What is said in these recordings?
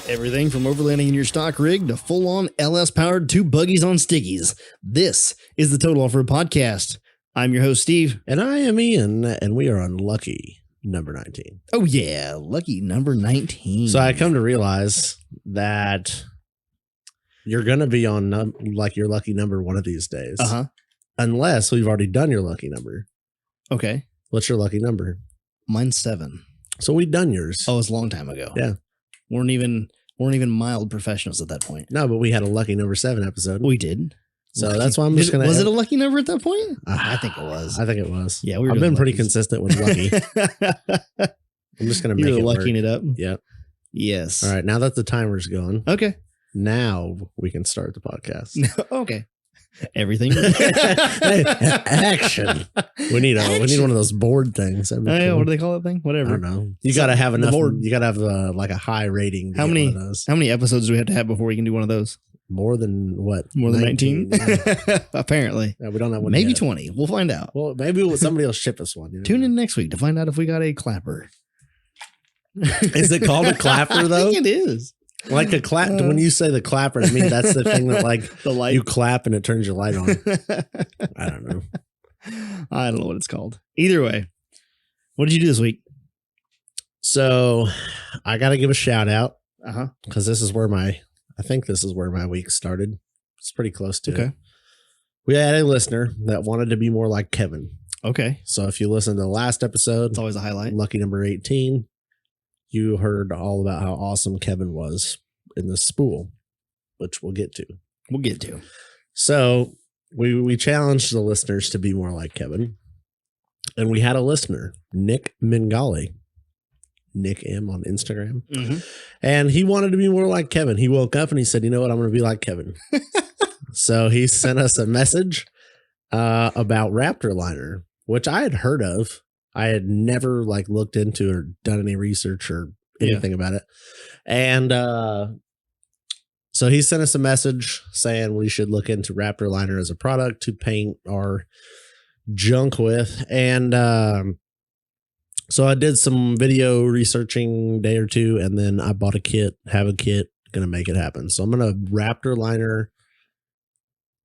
Everything from overlanding in your stock rig to full-on LS-powered 2 buggies on stickies. This is the Total Offroad Podcast. I'm your host, Steve. And I am Ian, and we are on lucky number 19. Oh, yeah. Lucky number 19. So I come to realize that you're going to be on like your lucky number one of these days. Uh-huh. Unless we've already done your lucky number. Okay. What's your lucky number? Mine's 7. So we've done yours. Oh, it's a long time ago. Yeah. Weren't even mild professionals at that point. No, but we had a lucky number 7 episode. We did. So that's why I'm just going to... Was it a lucky number at that point? I think it was. I think it was. Yeah, I've been pretty consistent with lucky. I'm just going to make it lucking work. it up. Yep. Yes. All right. Now that the timer's going. Okay. Now we can start the podcast. Okay. Everything. Hey, action. We need one of those board things. Cool. What do they call that thing? Whatever. I don't know. You got to have enough. You got to have like a high rating. How many episodes do we have to have before we can do one of those? More than what? More than 19? Yeah. Apparally. Yeah, we don't have one. Maybe yet. 20. We'll find out. Well, maybe somebody will ship us one. You know? Tune in next week to find out if we got a clapper. Is it called a clapper though? I think it is. Like a clap. When you say the clapper, to me, that's the thing that like the light. You clap and it turns your light on. I don't know. I don't know what it's called. Either way, what did you do this week? So I got to give a shout out. Because this is where I think this is where my week started. It's pretty close to it. We had a listener that wanted to be more like Kevin. Okay. So if you listen to the last episode, it's always a highlight. Lucky number 18. You heard all about how awesome Kevin was in the spool, which we'll get to. So we challenged the listeners to be more like Kevin. And we had a listener, Nick Mingali, Nick M on Instagram. Mm-hmm. And he wanted to be more like Kevin. He woke up and he said, you know what? I'm going to be like Kevin. So he sent us a message about RAPTOR liner, which I had heard of. I had never like looked into or done any research or anything about it. And so he sent us a message saying we should look into RAPTOR liner as a product to paint our junk with. And so I did some video researching a day or two, and then I bought a kit, going to make it happen. So I'm going to RAPTOR liner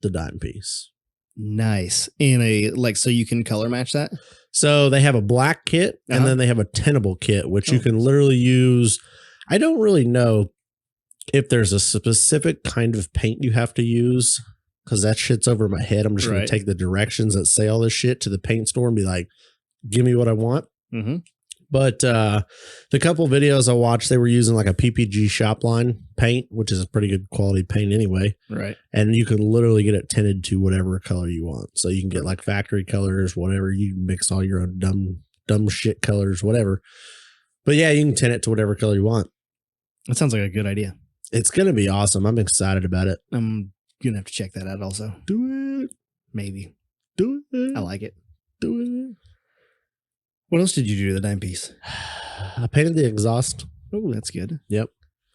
the dime piece. Nice. So you can color match that? So they have a black kit and then they have a tintable kit, which you can literally use. I don't really know if there's a specific kind of paint you have to use because that shit's over my head. I'm just going to take the directions that say all this shit to the paint store and be like, give me what I want. Mm-hmm. But the couple videos I watched, they were using like a PPG Shopline paint, which is a pretty good quality paint anyway. Right. And you can literally get it tinted to whatever color you want. So you can get like factory colors, whatever. You mix all your own dumb shit colors, whatever. But yeah, you can tint it to whatever color you want. That sounds like a good idea. It's going to be awesome. I'm excited about it. I'm going to have to check that out also. Do it. Maybe. Do it. I like it. Do it. What else did you do to the dime piece? I painted the exhaust. Oh, that's good. Yep.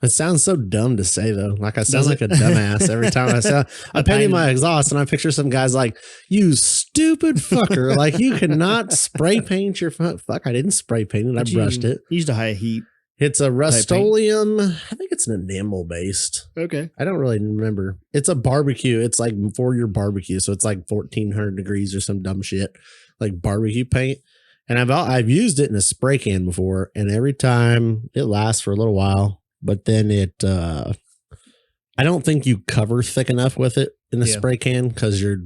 It sounds so dumb to say though. Like I sound like a dumbass every time I say I painted my exhaust, and I picture some guys like, you stupid fucker. Like you cannot spray paint your fuck. I didn't spray paint it. I brushed it. You used a high heat. It's a Rust-Oleum. I think it's an enamel based. Okay. I don't really remember. It's a barbecue. It's like for your barbecue. So it's like 1400 degrees or some dumb shit, like barbecue paint. And I've used it in a spray can before, and every time it lasts for a little while, but then I don't think you cover thick enough with it in the spray can because your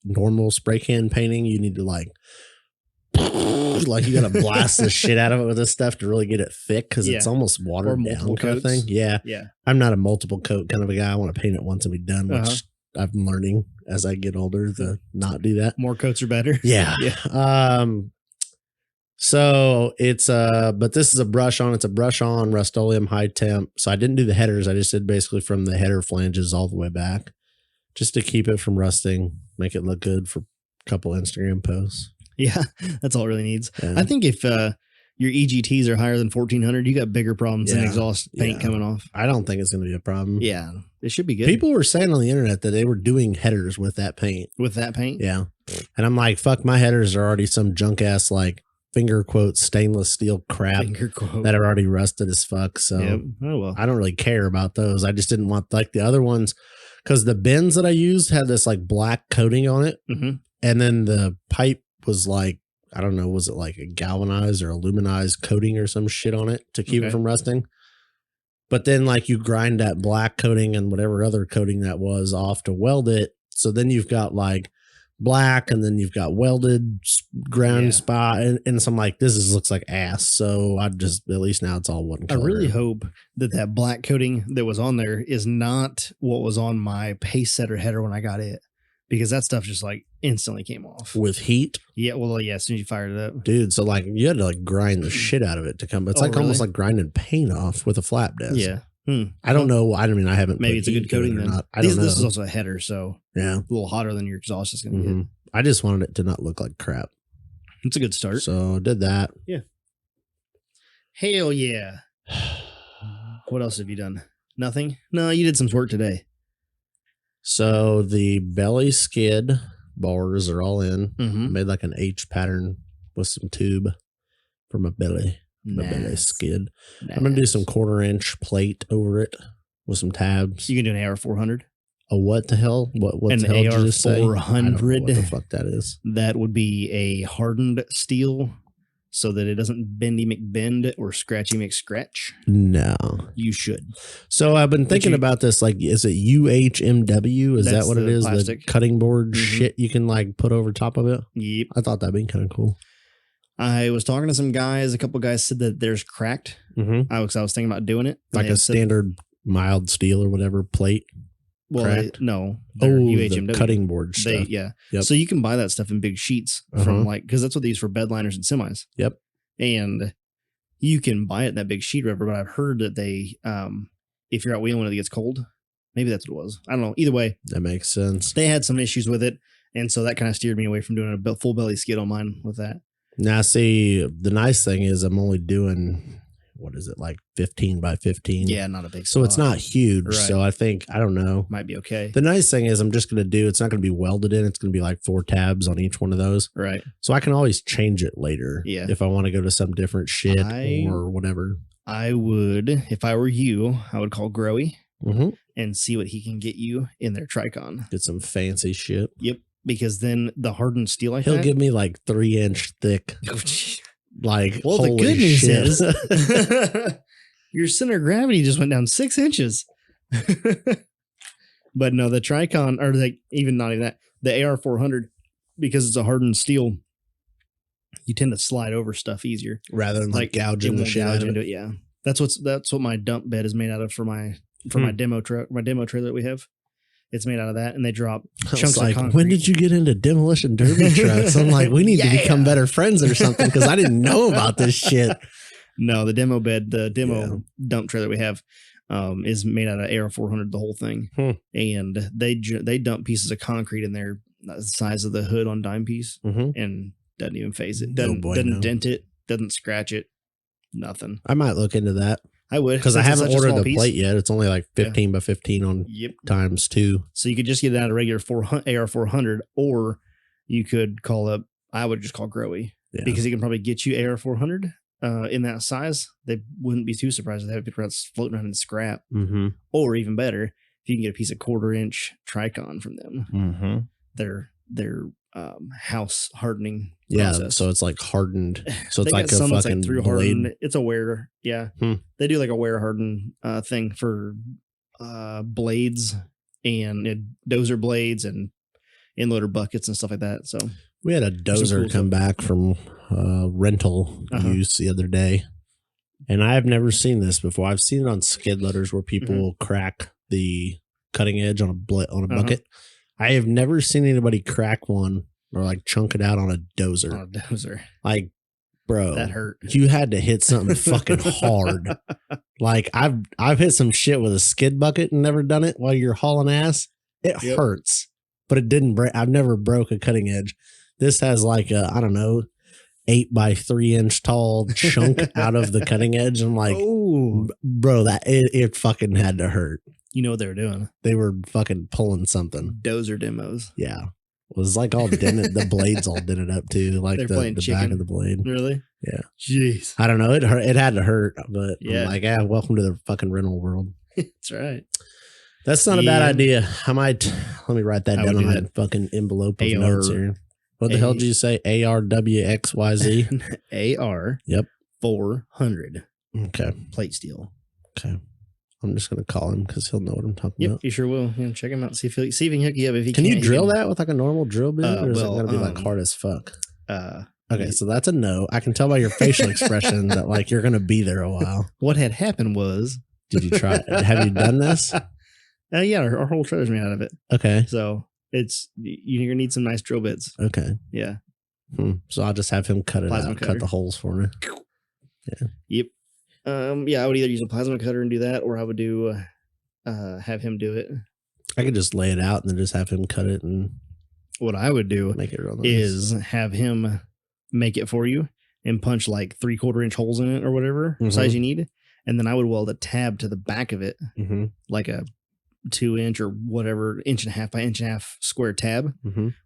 normal spray can painting, you need to like you got to blast the shit out of it with this stuff to really get it thick because it's almost watered down kind of thing. Yeah. Yeah. I'm not a multiple coat kind of a guy. I want to paint it once and be done, which I'm learning as I get older to not do that. More coats are better. Yeah. Yeah. So it's but this is a brush on. It's a brush on Rust-Oleum high temp. So I didn't do the headers. I just did basically from the header flanges all the way back, just to keep it from rusting, make it look good for a couple Instagram posts. Yeah, that's all it really needs. Yeah. I think if your EGTs are higher than 1400, you got bigger problems than exhaust paint coming off. I don't think it's going to be a problem. Yeah, it should be good. People were saying on the internet that they were doing headers with that paint. With that paint? Yeah. And I'm like, fuck, my headers are already some junk ass like finger quote stainless steel crap that are already rusted as fuck. So oh well. I don't really care about those. I just didn't want like the other ones because the bins that I used had this like black coating on it. Mm-hmm. And then the pipe was like, I don't know, was it like a galvanized or aluminized coating or some shit on it to keep it from rusting? But then like you grind that black coating and whatever other coating that was off to weld it. So then you've got like black and then you've got welded ground spot. And so I'm like, looks like ass. So I just, at least now it's all one color. I really hope that black coating that was on there is not what was on my pace setter header when I got it. Because that stuff just like instantly came off with heat. Yeah, well, yeah. As soon as you fired it up, dude. So like you had to like grind the shit out of it to come. It's like almost like grinding paint off with a flap desk. Yeah, I don't know. I mean, I haven't. Maybe it's a good coating or then. not. I don't know. This is also a header, so yeah, a little hotter than your exhaust is going to get. I just wanted it to not look like crap. It's a good start. So I did that. Yeah. Hell yeah. What else have you done? Nothing. No, you did some work today. So the belly skid bars are all in. I made like an H pattern with some tube for my belly. My belly skid. I'm going to do some 1/4-inch plate over it with some tabs. You can do an AR400. A what the hell? What the hell did you just say? AR400. What the fuck that is? That would be a hardened steel so that it doesn't bendy McBend or scratchy McScratch. No. You should. So I've been thinking about this. Like, is it UHMW? Is that what it is? Plastic. The cutting board shit you can like put over top of it? Yep. I thought that'd be kind of cool. I was talking to some guys. A couple guys said that theirs cracked. I was thinking about doing it. Like a standard mild steel or whatever plate. Well, no. UHMW. The cutting board stuff. Yep. So you can buy that stuff in big sheets from like, because that's what they use for bed liners and semis. Yep. And you can buy it in that big sheet rubber, but I've heard that they, if you're out wheeling when it gets cold, maybe that's what it was. I don't know. Either way. That makes sense. They had some issues with it. And so that kind of steered me away from doing a full belly skid on mine with that. Now, see, the nice thing is I'm only doing, what is it, like 15 by 15? Yeah, not a big So it's not huge. Right. So I think, I don't know. Might be okay. The nice thing is I'm just going to do, it's not going to be welded in. It's going to be like 4 tabs on each one of those. Right. So I can always change it later. Yeah. If I want to go to some different shit or whatever. I would, if I were you, I would call Growy and see what he can get you in their Tricon. Get some fancy shit. Yep. Because then the hardened steel like He'll that. give me like 3-inch thick. Like, well, the good news is your center of gravity just went down 6 inches. But no, the Tricon, or like even not even that, the AR400, because it's a hardened steel, you tend to slide over stuff easier rather than like gouging the shit out of it. Yeah, that's what my dump bed is made out of for my demo truck, my demo trailer that we have. It's made out of that, and they drop chunks of concrete. When did you get into demolition derby trucks? I'm like, we need to become better friends or something because I didn't know about this shit. No, the demo bed, the demo dump trailer we have is made out of AR400, the whole thing. And they dump pieces of concrete in there the size of the hood on dime piece and doesn't even phase it. Doesn't dent it, doesn't scratch it, nothing. I might look into that. I would, because I haven't ordered the plate yet. It's only like 15 by 15 on times 2. So you could just get it out of regular AR400, or you could call up. I would just call Growy because he can probably get you AR400 in that size. They wouldn't be too surprised if they have people floating around in scrap. Or even better, if you can get a piece of 1/4-inch Tricon from them, they're house hardening process. So it's like hardened. So it's like a fucking blade. Hardened. It's a wear. They do like a wear harden thing for blades and dozer blades and inloader buckets and stuff like that. So we had a dozer come back from rental use the other day, and I have never seen this before. I've seen it on skid loaders where people will crack the cutting edge on a bucket. I have never seen anybody crack one or like chunk it out on a dozer. Like, bro, that hurt. You had to hit something fucking hard. Like I've hit some shit with a skid bucket and never done it while you're hauling ass. It hurts, but it didn't break. I've never broke a cutting edge. This has like a, I don't know, 8 by 3 inch tall chunk out of the cutting edge. I'm like, oh, bro, that it fucking had to hurt. You know what they were doing? They were fucking pulling something. Dozer demos. Yeah. was like all dented. The blades all dented up too, like the back of the blade. Really? Yeah. Jeez. I don't know. It hurt. It had to hurt, but yeah. I'm like, yeah, welcome to the fucking rental world. That's right. That's not a bad idea. I might let me write that down on my fucking envelope of notes here. What the hell did you say? ARWXYZ? AR. Yep. 400. Okay. Plate steel. Okay. I'm just gonna call him because he'll know what I'm talking about. You sure will. Yeah, check him out. See if he can hook you up. If he can you drill that with like a normal drill bit, or is it gonna be like hard as fuck? Okay, so that's a no. I can tell by your facial expression that like you're gonna be there a while. What had happened was, did you try? Have you done this? Yeah, our whole trailer's made out of it. Okay, so you're gonna need some nice drill bits. Okay, yeah. So I'll just have him cut it out, cut the holes for me. Yeah. Yep. Yeah, I would either use a plasma cutter and do that, or I would do have him do it. I could just lay it out and then just have him cut it. And what I would do make it real nice. Is have him make it for you and punch like 3/4 inch holes in it or whatever size you need, and then I would weld a tab to the back of it, like a 2 inch or whatever 1.5 by 1.5 square tab.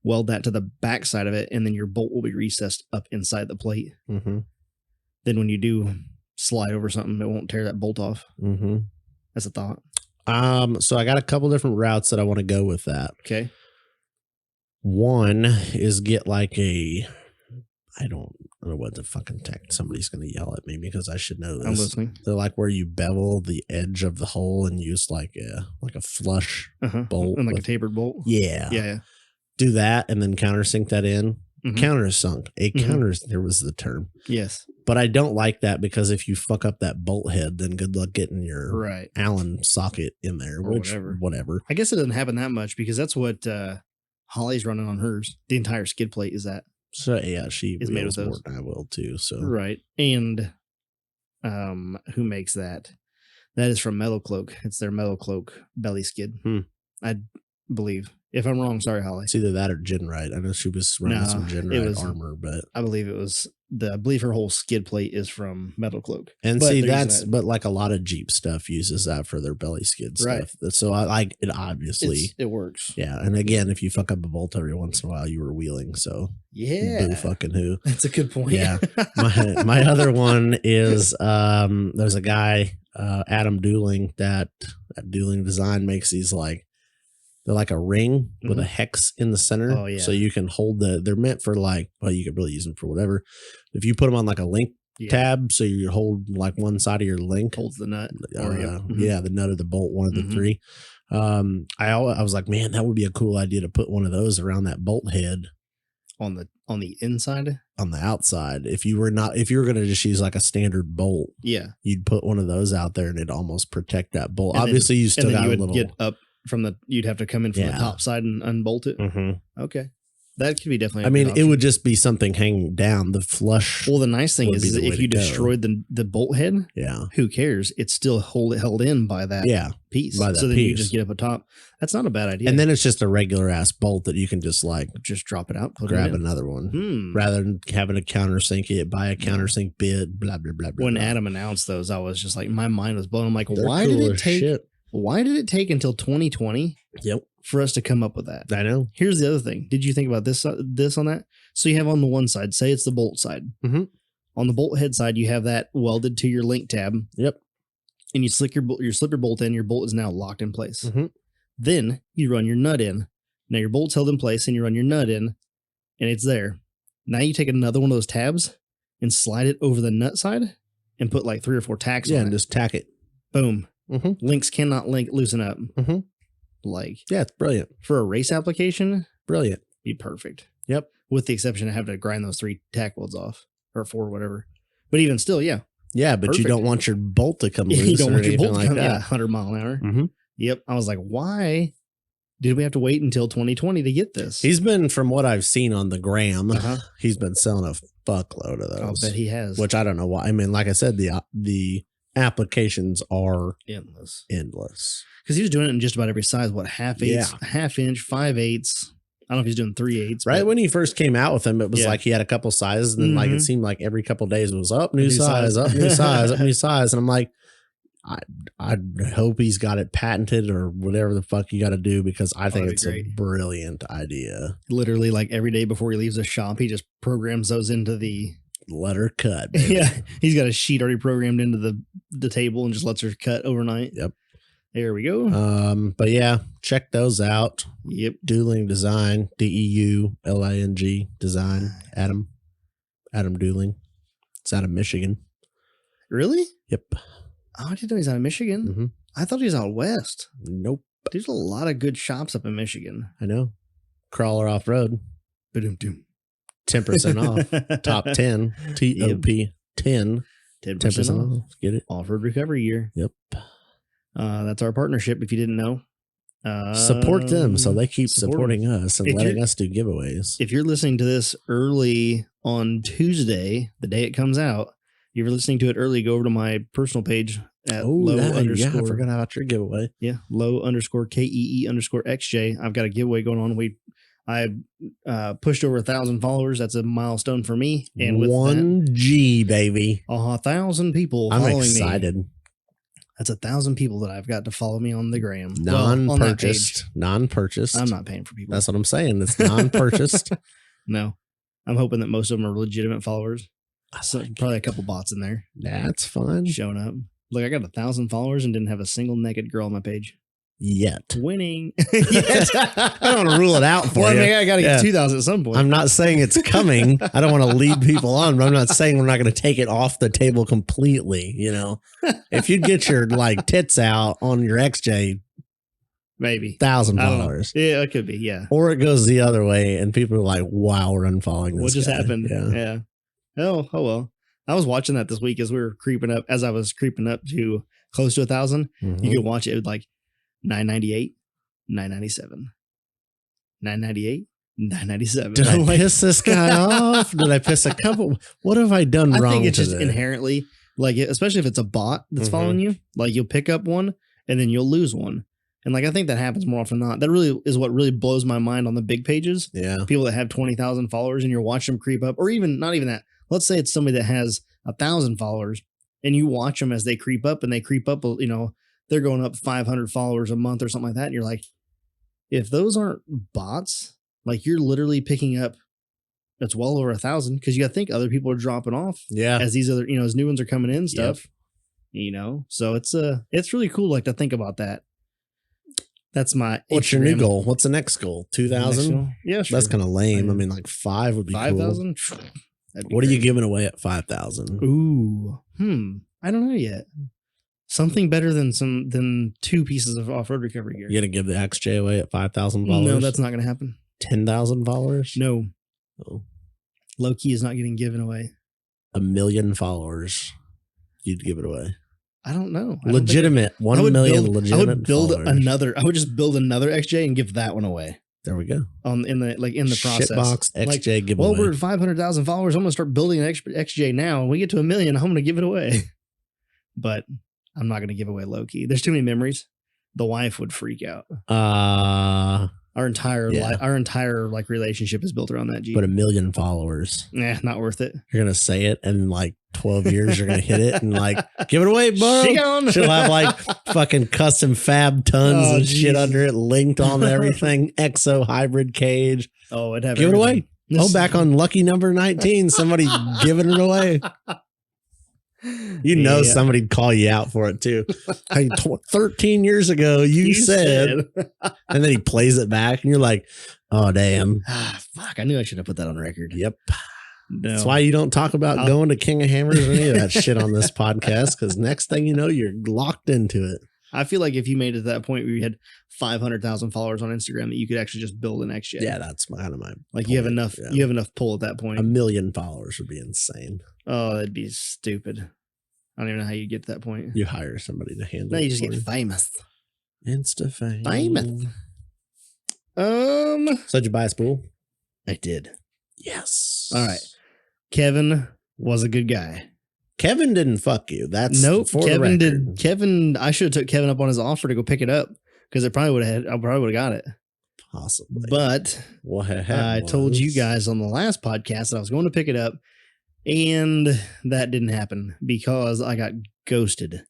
Weld that to the back side of it, and then your bolt will be recessed up inside the plate. Then when you do slide over something, it won't tear that bolt off. That's a thought. So I got a couple different routes that I want to go with that. Okay. One is get like I don't know what the fucking tech. Somebody's going to yell at me because I should know this. I'm listening. They're like where you bevel the edge of the hole and use like a flush bolt. And like a tapered bolt. Yeah. Yeah. Do that and then countersink that in. Countersunk. There was the term. Yes. But I don't like that because if you fuck up that bolt head, then good luck getting your Allen socket in there, or whatever. I guess it doesn't happen that much because that's what Holly's running on hers. The entire skid plate is that. So yeah, she is made with those. I will too. So right. And who makes that? That is from Metal Cloak. It's their Metal Cloak belly skid. I believe. If I'm wrong, sorry, Holly. It's either that or Genrite. I know she was running some Genrite armor, but I believe it was I believe her whole skid plate is from Metal Cloak. And but like a lot of Jeep stuff uses that for their belly skid stuff. So I like it. Obviously, it works. Yeah, and again, if you fuck up a bolt every once in a while, you were wheeling. So yeah, boo fucking who. That's a good point. Yeah, my other one is there's a guy Adam Dooling that Dooling Design makes these like. They're like a ring with a hex in the center. Oh, yeah. So you can hold they're meant for like, well, you could really use them for whatever. If you put them on like a link tab, so you hold like one side of your link. Holds the nut. Yeah, the nut of the bolt, one of the three. I was like, man, that would be a cool idea to put one of those around that bolt head. On the inside? On the outside. If you were going to just use like a standard bolt, you'd put one of those out there and it'd almost protect that bolt. And obviously, you still got a little. Get up. You'd have to come in from the top side and unbolt it. Okay. That could be definitely. I mean, it would just be something hanging down. The flush. Well, the nice thing is if you destroyed the bolt head, who cares? It's still held in by that piece. By that so then you just get up atop. That's not a bad idea. And then it's just a regular ass bolt that you can just drop it out, grab another one, rather than having to countersink it, buy a countersink bit, blah blah blah. When Adam announced those, I was just like, my mind was blown. I'm like, why did it take? Why did it take until 2020 for us to come up with that? I know. Here's the other thing. Did you think about this on that? So you have on the one side, say it's the bolt side. On the bolt head side, you have that welded to your link tab. Yep. And you slip your bolt in. Your bolt is now locked in place. Then you run your nut in. Now your bolt's held in place and you run your nut in and it's there. Now you take another one of those tabs and slide it over the nut side and put like 3 or 4 tacks on it. And just tack it. Boom. Links cannot loosen up. It's brilliant for a race application. Brilliant, be perfect. Yep, with the exception of having to grind those 3 tack welds off or 4, whatever. But even still, but perfect. You don't want your bolt to come loose. You don't want your bolt like to come that. 100 mile an hour. Yep, I was like, why did we have to wait until 2020 to get this? He's been, from what I've seen on the gram, he's been selling a fuckload of those. I bet he has. Which I don't know why. I mean, like I said, the applications are endless because he was doing it in just about every size. What, half inch, 5/8. I don't know if he's doing 3/8. Right when he first came out with them, it was like he had a couple sizes, and then like it seemed like every couple of days it was up new size, up new size, up new size, and I'm like, I hope he's got it patented or whatever the fuck you got to do, because I think it's a brilliant idea. Literally, like every day before he leaves the shop, he just programs those into the let her cut. Baby. Yeah, he's got a sheet already programmed into the table and just lets her cut overnight. Yep. There we go. But yeah, check those out. Yep. Dueling Design, DEULING Design. Adam Dueling. It's out of Michigan. Really? Yep. Oh, I didn't know he's out of Michigan. Mm-hmm. I thought he was out west. Nope. There's a lot of good shops up in Michigan. I know. Crawler Off-Road. 10% 10% off. Top 10. TOP 10. 10% off. Get it? Off-road recovery year. Yep. That's our partnership, if you didn't know. Support them so they keep supporting us and letting us do giveaways. If you're listening to this early on Tuesday, the day it comes out, if you're listening to it early, go over to my personal page at low underscore. Yeah, I forgot about your giveaway. Yeah, low underscore KEE underscore XJ. I've got a giveaway going on. I pushed over 1,000 followers. That's a milestone for me. And with 1G, baby. 1,000 people following me. I'm excited. That's 1,000 people that I've got to follow me on the gram. Non-purchased. Non-purchased. I'm not paying for people. That's what I'm saying. It's non-purchased. No. I'm hoping that most of them are legitimate followers. So probably a couple bots in there. That's fun. Showing up. Look, I got 1,000 followers and didn't have a single naked girl on my page. Yet. Winning. I don't want to rule it out for you. I mean, I got to get 2,000 at some point. I'm not saying it's coming. I don't want to lead people on, but I'm not saying we're not going to take it off the table completely. You know, if you'd get your like tits out on your XJ, maybe 1,000 followers. Yeah, it could be. Yeah. Or it goes the other way and people are like, wow, we're unfollowing this. What just guy. happened? Yeah. Oh, well. I was watching that this week as we were creeping up, as I was creeping up to close to 1,000. Mm-hmm. You could watch it with like 998, 997, 998, 997. Did I piss this guy off? Did I piss a couple? What have I done wrong? I think it's just today? inherently, like, especially if it's a bot that's following you, like you'll pick up one and then you'll lose one. And like, I think that happens more often than not. That really is what really blows my mind on the big pages. Yeah. People that have 20,000 followers and you're watching them creep up, or even not even that. Let's say it's somebody that has 1,000 followers and you watch them as they creep up, you know, they're going up 500 followers a month or something like that. And you're like, if those aren't bots, like you're literally picking up, it's well over 1,000, because you got to think other people are dropping off. Yeah. As these other, you know, as new ones are coming in stuff, you know, so it's really cool. Like to think about that. That's my. What's your new goal? What's the next goal? 2,000? Yeah, sure. That's kind of lame. I mean, like 5 would be 5,000. Cool. What are you giving away at 5,000? Ooh, I don't know yet. Something better than 2 pieces of off-road recovery gear. You gonna give the XJ away at 5,000 followers? No, that's not gonna happen. 10,000 followers? No. Oh. Low key is not getting given away. 1 million followers. You'd give it away. I don't know. Legitimate. 1 million legitimate. I would build followers. I would just build another XJ and give that one away. There we go. In the process. Shitbox XJ giveaway. Well, we're at 500,000 followers. I'm gonna start building an XJ now. When we get to 1 million, I'm gonna give it away. But I'm not gonna give away low key. There's too many memories. The wife would freak out. Our entire like relationship is built around that Jeep. But 1 million followers. Nah, not worth it. You're gonna say it, and in like 12 years, you're gonna hit it and like give it away, bro. She'll have like fucking custom fab tons and shit under it, linked on everything. Exo hybrid cage. Oh, it'd have give everything. It away. Oh, back on lucky number 19, somebody giving it away. You know, somebody'd call you out for it too. Hey, 13 years ago, you said, and then he plays it back, and you're like, "Oh, damn! Fuck! I knew I should have put that on record." Yep. No. That's why you don't talk about going to King of Hammers or any of that shit on this podcast. Because next thing you know, you're locked into it. I feel like if you made it to that point where you had 500,000 followers on Instagram, that you could actually just build an XJ. Yeah, that's kind of my like point. You have enough. Yeah. You have enough pull at that point. 1 million followers would be insane. Oh, that'd be stupid. I don't even know how you get to that point. You hire somebody to handle it. No, you just get famous. Insta fame. Famous. So did you buy a spool? I did. Yes. All right. Kevin was a good guy. Kevin didn't fuck you. That's nope. Kevin did. Kevin, I should have took Kevin up on his offer to go pick it up, because I probably would have got it. Possibly. But I told you guys on the last podcast that I was going to pick it up, and that didn't happen because I got ghosted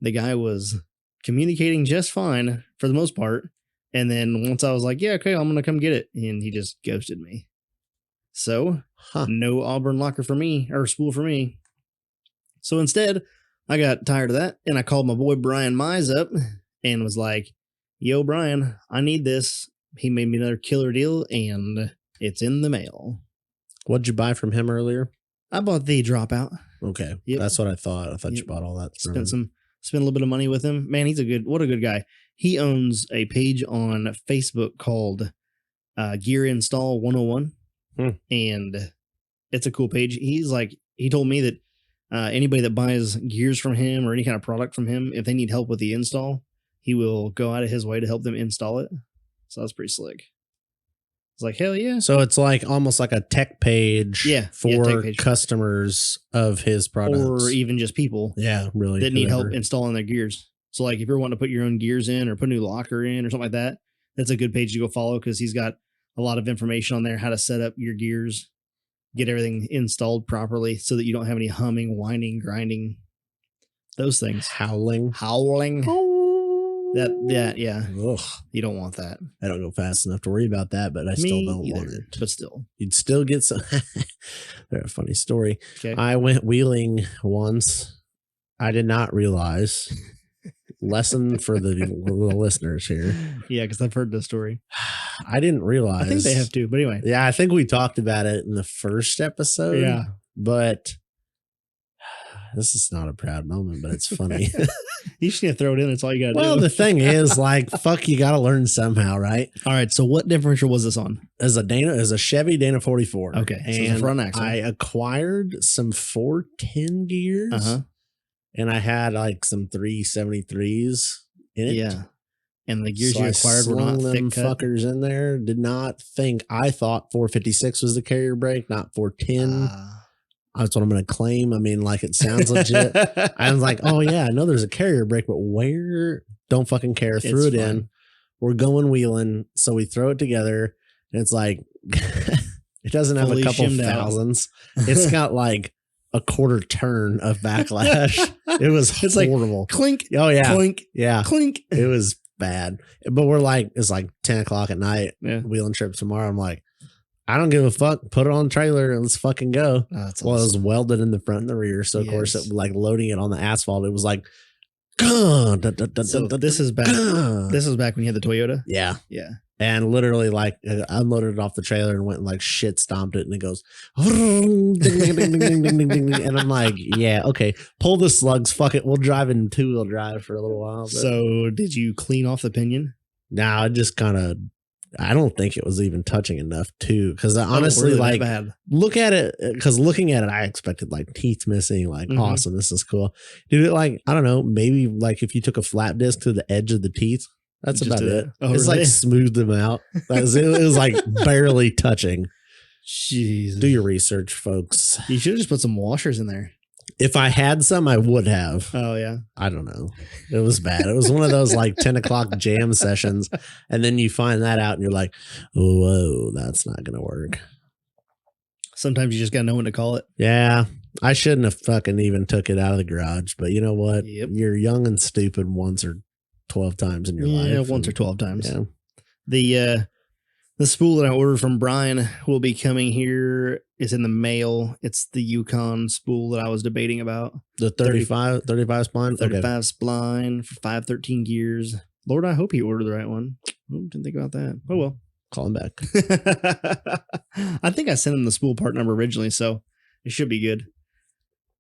the guy was communicating just fine for the most part. And then once I was like, yeah, okay, I'm going to come get it. And he just ghosted me. So no Auburn locker for me, or spool for me. So instead, I got tired of that. And I called my boy Brian Mize up and was like, yo, Brian, I need this. He made me another killer deal and it's in the mail. What'd you buy from him earlier? I bought the Dropout. Okay. Yep. That's what I thought. I thought you bought all that. Spent a little bit of money with him. Man, what a good guy. He owns a page on Facebook called Gear Install 101. And it's a cool page. He told me that anybody that buys gears from him or any kind of product from him, if they need help with the install, he will go out of his way to help them install it. So that's pretty slick. It's like, hell yeah. So it's like almost like a tech page for customers of his products. Or even just people really that need help installing their gears. So like if you're wanting to put your own gears in or put a new locker in or something like that, that's a good page to go follow because he's got a lot of information on there, how to set up your gears, get everything installed properly so that you don't have any humming, whining, grinding, those things. Howling. Yeah. Ugh. You don't want that. I don't go fast enough to worry about that, but I still don't want it. But still. You'd still get some. They're a funny story. Okay. I went wheeling once. I did not realize. Lesson for the listeners here. Yeah, because I've heard this story. I didn't realize. I think they have too, but anyway. Yeah, I think we talked about it in the first episode. Yeah. But this is not a proud moment, but it's funny. You just need to throw it in. That's all you got to do. Well, the thing is, like, fuck, you got to learn somehow, right? All right. So what differential was this on? As a Chevy Dana 44. Okay. And so it's a front axle. I acquired some 410 gears. Uh-huh. And I had like some 373s in it. Yeah. And the gears you acquired were not thick cut. Fuckers in there. Did not think. I thought 456 was the carrier brake, not 410. That's what I'm going to claim. I mean, like, it sounds legit. I was like, oh yeah, I know there's a carrier brake, but where? Don't fucking care. Threw it in. We're going wheeling. So we throw it together. And it's like, it doesn't have a couple thousands. It's got like a quarter turn of backlash. It was horrible. Like clink. Oh yeah. Clink. Yeah. Clink. It was bad. But we're like, it's like 10 o'clock at night. Yeah. Wheeling trip tomorrow. I'm like, I don't give a fuck. Put it on the trailer and let's fucking go. That's well, awesome. It was welded in the front and the rear. So of course, it, like loading it on the asphalt, it was like, so this is back. This was back when you had the Toyota. Yeah. Yeah. And literally, like, I unloaded it off the trailer and went and like shit stomped it, and it goes, ding, ding, ding, ding, ding, ding, ding, and I'm like, yeah, okay, pull the slugs, fuck it, we'll drive in 2-wheel drive for a little while. But so, did you clean off the pinion? No, it just kind of. I don't think it was even touching enough too, because honestly, really like, look at it, because looking at it, I expected like teeth missing, like awesome, this is cool, dude. Like, I don't know, maybe like if you took a flat disc to the edge of the teeth. That's about it. Oh, it's really? Like smoothed them out. It was like barely touching. Jesus. Do your research, folks. You should have just put some washers in there. If I had some, I would have. Oh, yeah. I don't know. It was bad. It was one of those like 10 o'clock jam sessions. And then you find that out and you're like, whoa, that's not going to work. Sometimes you just got to know when to call it. Yeah. I shouldn't have fucking even took it out of the garage. But you know what? Yep. You're young and stupid once or 12 times in your life. Yeah, once or 12 times. Yeah. The spool that I ordered from Brian will be coming here. It's in the mail. It's the Yukon spool that I was debating about. The 35 spline? 35 spline for 513 gears. Lord, I hope he ordered the right one. Oh, didn't think about that. Oh, well. Call him back. I think I sent him the spool part number originally, so it should be good.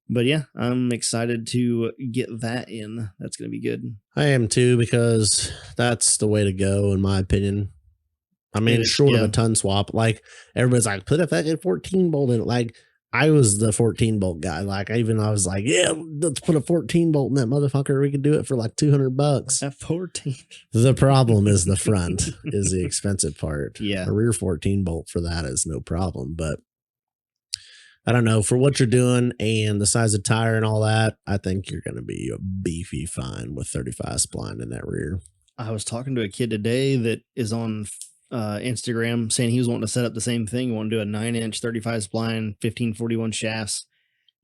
But yeah, I'm excited to get that in. That's going to be good. I am too, because that's the way to go, in my opinion. I mean, short of a ton swap. Like, everybody's like, put a fucking 14 bolt in it. Like, I was the 14 bolt guy. Like, I was like, yeah, let's put a 14 bolt in that motherfucker. We could do it for like $200. At 14. The problem is the front is the expensive part. Yeah. A rear 14 bolt for that is no problem. But I don't know, for what you're doing and the size of tire and all that, I think you're going to be a beefy fine with 35 spline in that rear. I was talking to a kid today that is on Instagram saying he was wanting to set up the same thing. He wanted to do a 9-inch 35 spline, 1541 shafts,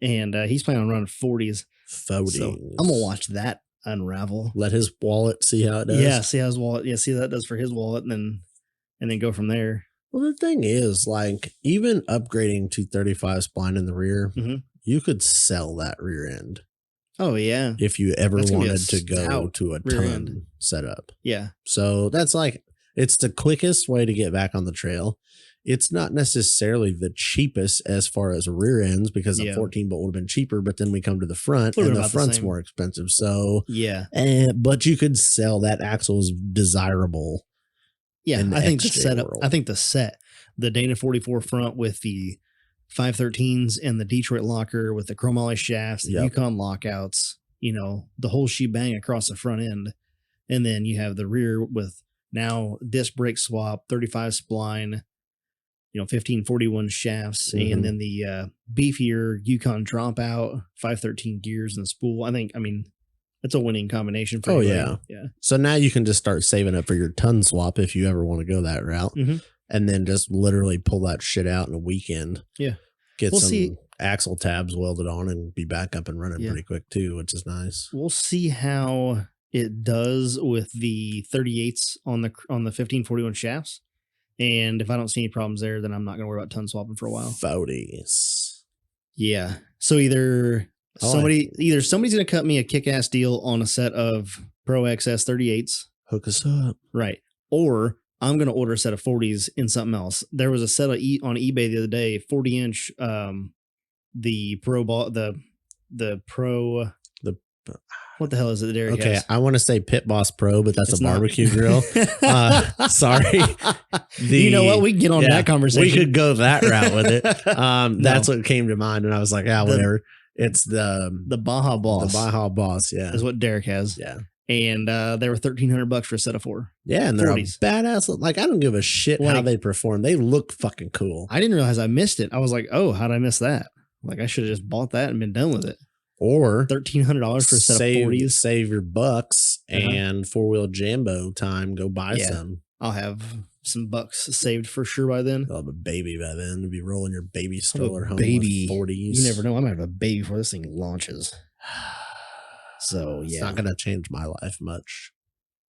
and he's planning on running 40s. 40s. So I'm going to watch that unravel. Let his wallet see how it does. Yeah, see how his wallet. Yeah, see how that does for his wallet, and then go from there. Well, the thing is, like, even upgrading to 35 spline in the rear, you could sell that rear end. Oh yeah, if you ever wanted to go to a ton setup. Yeah. So that's like, it's the quickest way to get back on the trail. It's not necessarily the cheapest as far as rear ends, because a 14 bolt would have been cheaper, but then we come to the front and the front's more expensive. So yeah, but you could sell that axle is desirable. Yeah, I think the setup. I think the Dana 44 front with the 513s and the Detroit locker with the chromoly shafts, the Yukon lockouts, you know, the whole shebang across the front end, and then you have the rear with now disc brake swap, 35 spline, you know, 1541 shafts, and then the beefier Yukon dropout, 513 gears and spool. I mean, it's a winning combination for yeah. So now you can just start saving up for your ton swap if you ever want to go that route, and then just literally pull that shit out in a weekend. Yeah, get some axle tabs welded on and be back up and running pretty quick too, which is nice. We'll see how it does with the 38s on the 1541 shafts. And if I don't see any problems there, then I'm not going to worry about ton swapping for a while. 40s. Yeah. So either somebody's going to cut me a kick-ass deal on a set of Pro XS 38s. Hook us up. Right. Or I'm going to order a set of 40s in something else. There was a set of on eBay the other day, 40-inch, the Pro, what the hell is it? Derek has? I want to say Pit Boss Pro, but that's a barbecue grill. Sorry. You know what? We can get on that conversation. We could go that route with it. That's what came to mind, and I was like, whatever. It's the Baja Boss. The Baja Boss, is what Derek has. Yeah. And they were $1,300 for a set of 4. Yeah, and they're 40s. A badass. Like, I don't give a shit how they perform. They look fucking cool. I didn't realize I missed it. I was like, oh, how did I miss that? Like, I should have just bought that and been done with it. Or $1,300 for a set of 40s. Save your bucks and four-wheel Jambo time. Go buy some. I'll have some bucks saved for sure by then. I'll have a baby by then. You'll be rolling your baby stroller home baby. with 40s. You never know. I might have a baby before this thing launches. So, it's not going to change my life much.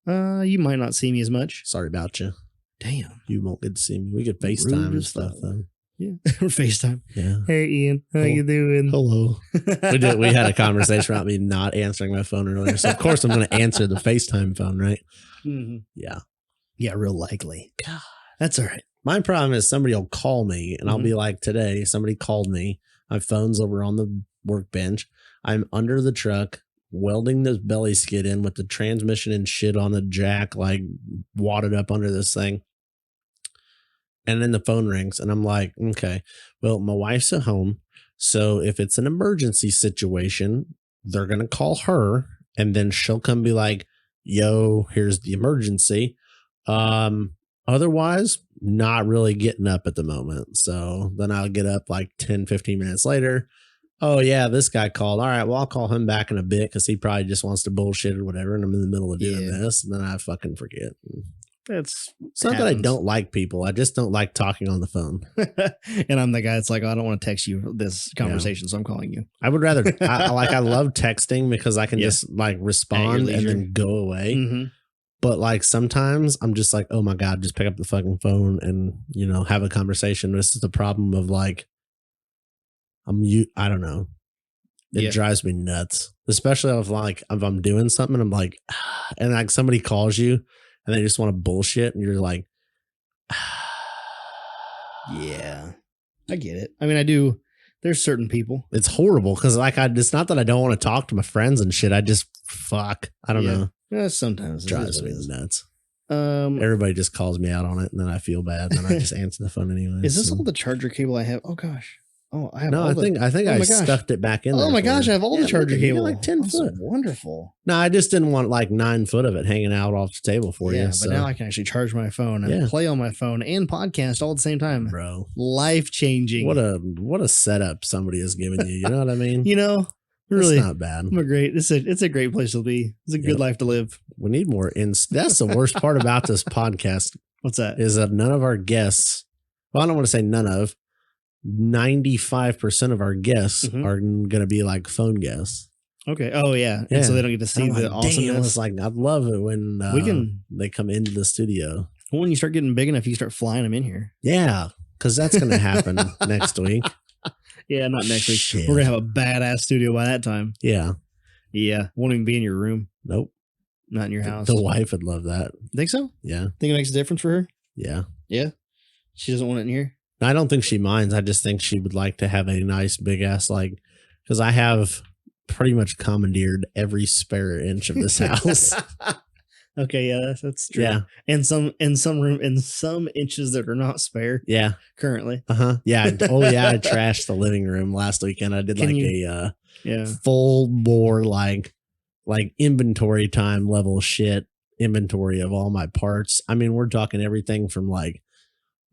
You might not see me as much. Sorry about you. Damn. You won't get to see me. We could FaceTime and stuff, though. Yeah, FaceTime. Yeah. Hey, Ian, how you doing? Hello. We had a conversation about me not answering my phone earlier, so of course I'm going to answer the FaceTime phone, right? Yeah. Yeah, real likely. God, that's all right. My problem is somebody will call me, and I'll be like, today, somebody called me. My phone's over on the workbench. I'm under the truck, welding this belly skid in with the transmission and shit on the jack, like wadded up under this thing. And then the phone rings and I'm like, okay, well, my wife's at home. So if it's an emergency situation, they're going to call her and then she'll come be like, yo, here's the emergency. Otherwise, not really getting up at the moment. So then I'll get up like 10, 15 minutes later. Oh yeah, this guy called. All right, well, I'll call him back in a bit because he probably just wants to bullshit or whatever. And I'm in the middle of doing this. And then I fucking forget. It's not that I don't like people. I just don't like talking on the phone. And I'm the guy that's like, oh, I don't want to text you this conversation, so I'm calling you. I would rather, I love texting because I can just like respond and then go away. But like sometimes I'm just like, oh my God, just pick up the fucking phone and, you know, have a conversation. This is the problem of like, I don't know. It drives me nuts, especially if I'm doing something and I'm like, and like somebody calls you and they just want to bullshit and you're like, yeah, I get it. I mean, I do. There's certain people. It's horrible because like it's not that I don't want to talk to my friends and shit. I just I don't know. Yeah, sometimes it drives me nuts. Everybody just calls me out on it and then I feel bad and then I just answer the phone anyway. Is this all the charger cable I have? Oh gosh. Oh, I have. No, I think I stuffed it back in. Oh my gosh, I have all the charger cable. Like 10 foot. Wonderful. No, I just didn't want like 9 foot of it hanging out off the table for you. But now I can actually charge my phone and play on my phone and podcast all at the same time. Bro, life changing. What a setup somebody has given you. You know what I mean? You know, really, it's not bad. It's a great place to be. It's a good life to live. We need more. That's the worst part about this podcast. What's that? Is that none of our guests. Well, I don't want to say none of. 95% of our guests are going to be like phone guests. Okay. Oh yeah. And so they don't get to see the awesomeness. It's like I'd love it when they come into the studio. Well, when you start getting big enough, you start flying them in here. Yeah, because that's going to happen next week. Yeah, not next week. Shit. We're gonna have a badass studio by that time. Yeah. Yeah. Won't even be in your room. Nope. Not in your house. The wife would love that. Think so? Yeah. Think it makes a difference for her? Yeah. Yeah. She doesn't want it in here? I don't think she minds. I just think she would like to have a nice big ass, like, because I have pretty much commandeered every spare inch of this house. Okay, yeah, that's true. Yeah. And some inches that are not spare. Yeah. Currently. Yeah. I trashed the living room last weekend. I did a full bore like inventory time level shit inventory of all my parts. I mean, we're talking everything from like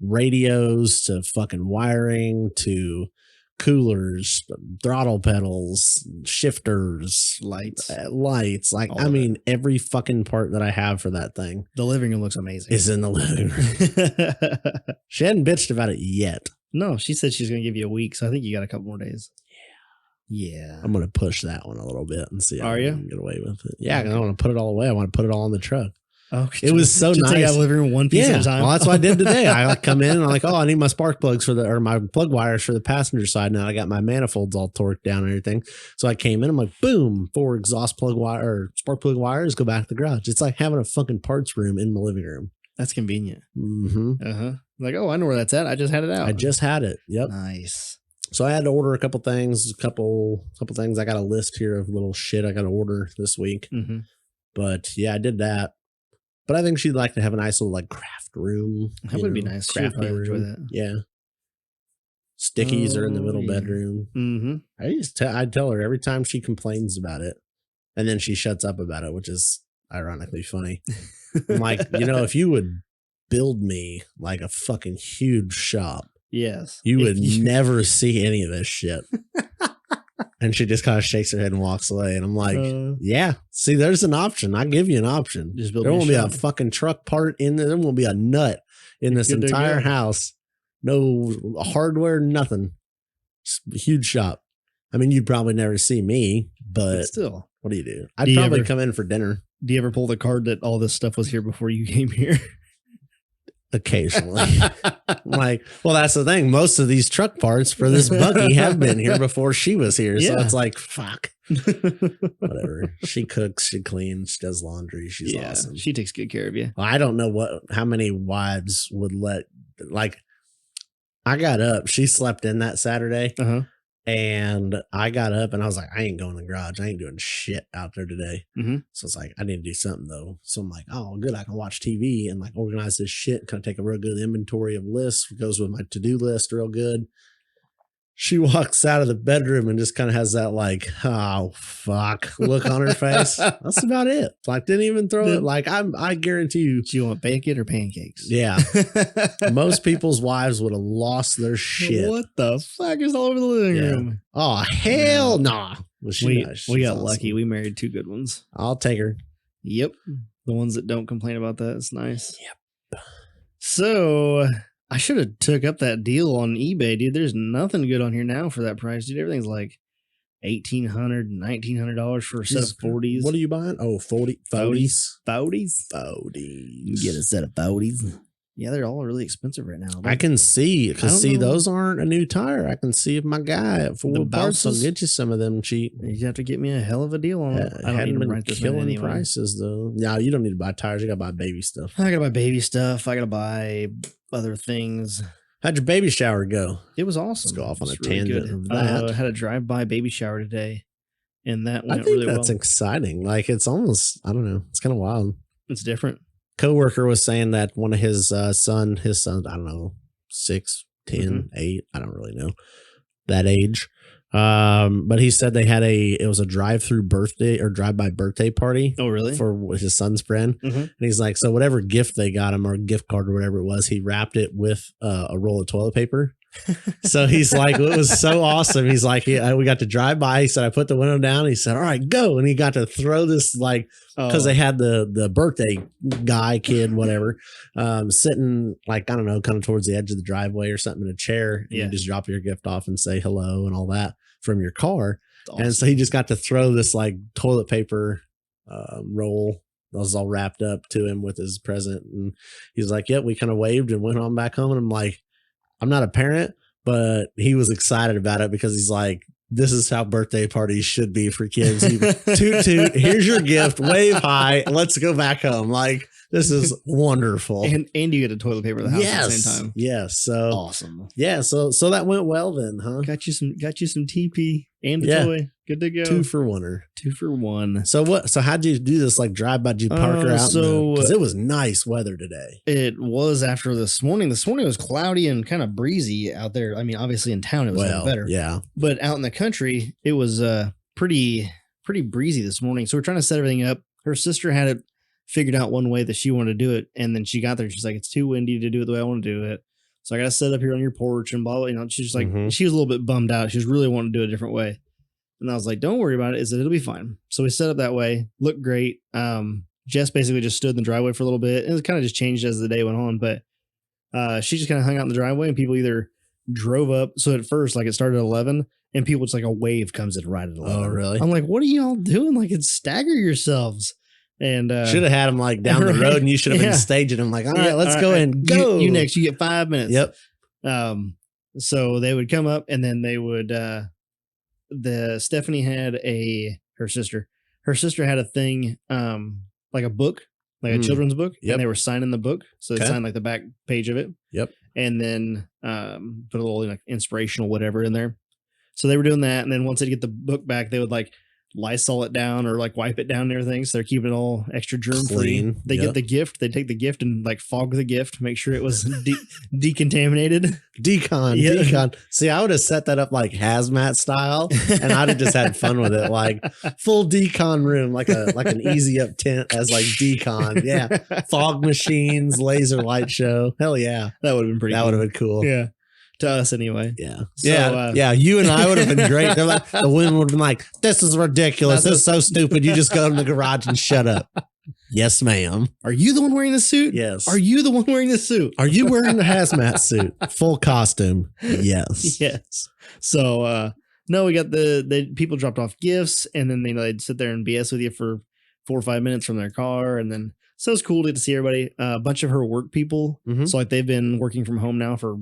radios to fucking wiring to coolers, throttle pedals, shifters, lights. Like, I mean, every fucking part that I have for that thing. The living room looks amazing. Is in the living room. She hadn't bitched about it yet. No, she said she's going to give you a week. So I think you got a couple more days. Yeah. I'm going to push that one a little bit and see how I can get away with it. Yeah, okay. I don't want to put it all away. I want to put it all in the truck. Oh, it was so nice. Take out the living room one piece at a time. Well, that's what I did today. I come in and I'm like, oh, I need my spark plugs or my plug wires for the passenger side. Now I got my manifolds all torqued down and everything. So I came in, I'm like, boom, 4 exhaust plug wire or spark plug wires, go back to the garage. It's like having a fucking parts room in my living room. That's convenient. Mm-hmm. Like, oh, I know where that's at. I just had it out. I just had it. Yep. Nice. So I had to order a couple things, a couple things. I got a list here of little shit I got to order this week. Mm-hmm. But yeah, I did that. But I think she'd like to have a nice little like craft room. That would be nice. She would probably enjoy that. Yeah. Stickies are in the middle bedroom. Mm-hmm. I'd tell her every time she complains about it, and then she shuts up about it, which is ironically funny. I'm like, if you would build me like a fucking huge shop, yes, you would never see any of this shit. And she just kind of shakes her head and walks away. And I'm like, yeah, see, there's an option. I give you an option. There won't be a fucking truck part in there. There won't be a nut in this entire house. No hardware, nothing. Just a huge shop. I mean, you'd probably never see me, but still, what do you do? I'd probably come in for dinner. Do you ever pull the card that all this stuff was here before you came here? Occasionally. Like, well, that's the thing. Most of these truck parts for this buggy have been here before she was here. So it's like, fuck. Whatever. She cooks, she cleans, she does laundry. She's awesome. She takes good care of you. Well, I don't know how many wives would let, like, I got up. She slept in that Saturday. And I got up and I was like, I ain't going to the garage. I ain't doing shit out there today. So it's like, I need to do something though. So I'm like, oh, good. I can watch TV and like organize this shit. Kind of take a real good inventory of lists. It goes with my to-do list real good. She walks out of the bedroom and just kind of has that like, oh, fuck look on her face. That's about it. Like, didn't even throw it. Like, I guarantee you. Do you want bacon or pancakes? Yeah. Most people's wives would have lost their shit. What the fuck is all over the living room? Oh, hell nah. Well, we got lucky. We married 2 good ones. I'll take her. Yep. The ones that don't complain about that. It's nice. Yep. So I should have took up that deal on eBay, dude. There's nothing good on here now for that price, dude. Everything's like $1,800, $1,900 for a set of 40s. What are you buying? Oh, 40 40s. You get a set of 40s. Yeah, they're all really expensive right now. I can see, because those aren't a new tire. I can see if my guy at Ford Parts will get you some of them cheap. You have to get me a hell of a deal on it. I hadn't been killing prices though. No, you don't need to buy tires. You got to buy baby stuff. I got to buy baby stuff. I got to buy other things. How'd your baby shower go? it was awesome. Let's go off on a tangent of that. I had a drive-by baby shower today, and that went really well. That's exciting. Like, it's almost, I don't know, it's kind of wild. It's different. Coworker was saying that one of his sons, I don't know, 6, 10, 8, I don't really know that age. But he said they had it was a drive-through birthday or drive-by birthday party. Oh, really? For his son's friend. And he's like, so whatever gift they got him or gift card or whatever it was, he wrapped it with a roll of toilet paper. So he's like, it was so awesome. He's like, we got to drive by. He said, I put the window down. He said, all right, go. And he got to throw this, like, because they had the birthday guy, kid, whatever, sitting, like, I don't know, kind of towards the edge of the driveway or something in a chair. And you just drop your gift off and say hello and all that from your car. Awesome. And so he just got to throw this like toilet paper roll that was all wrapped up to him with his present. And he's like, yep, we kind of waved and went on back home. And I'm like, I'm not a parent, but he was excited about it because he's like, this is how birthday parties should be for kids. You toot, toot, here's your gift, wave high, let's go back home. Like, this is wonderful. And you get a toilet paper at the house at the same time. Yes. So awesome. Yeah. So that went well then, huh? Got you some TP and a toy. Good to go. 2 for 1. 2 for 1. So how'd you do this? Like drive by? Did you park her out? Because it was nice weather today. It was after this morning. This morning was cloudy and kind of breezy out there. I mean, obviously in town it was better. Yeah. But out in the country, it was pretty breezy this morning. So we're trying to set everything up. Her sister had it figured out one way that she wanted to do it, and then she got there. She's like, it's too windy to do it the way I want to do it. So I got to set up here on your porch and blah, blah. You know, she's just like, she was a little bit bummed out. She was really wanting to do it a different way. And I was like, don't worry about it. It'll be fine. So we set up that way. Looked great. Jess basically just stood in the driveway for a little bit. It was kind of just changed as the day went on, but she just kind of hung out in the driveway and people either drove up. So at first, like it started at 11 and people just like a wave comes in right at 11. Oh, really? I'm like, what are y'all doing? Like it's stagger yourselves. And should have had him like down the road and you should have been staging him like, all right, let's go and go. You next, you get 5 minutes. Yep. So they would come up and then they would, Stephanie had her sister had a thing, like a book, like a children's book. Yep. And they were signing the book. So they signed like the back page of it. Yep. And then, put a little like inspirational, whatever in there. So they were doing that. And then once they get the book back, they would like Lysol it down or like wipe it down and everything. So they're keeping it all extra germ free. They get the gift. They take the gift and like fog the gift, make sure it was decontaminated. Decon. See, I would have set that up like hazmat style and I'd have just had fun with it. Like full decon room, like an easy up tent as like decon. Yeah. Fog machines, laser light show. Hell yeah. That would have been pretty That would have been cool. Yeah. To us anyway. Yeah. So, yeah. You and I would have been great. They're like, the women would have been like, this is ridiculous. This is so stupid. You just go in the garage and shut up. Yes, ma'am. Are you the one wearing the suit? Yes. Are you the one wearing the suit? Are you wearing the hazmat suit? Full costume. Yes. Yes. So, no, we got the people dropped off gifts and then they'd sit there and BS with you for 4 or 5 minutes from their car. And then, so it was cool to get to see everybody. A bunch of her work people. So like they've been working from home now for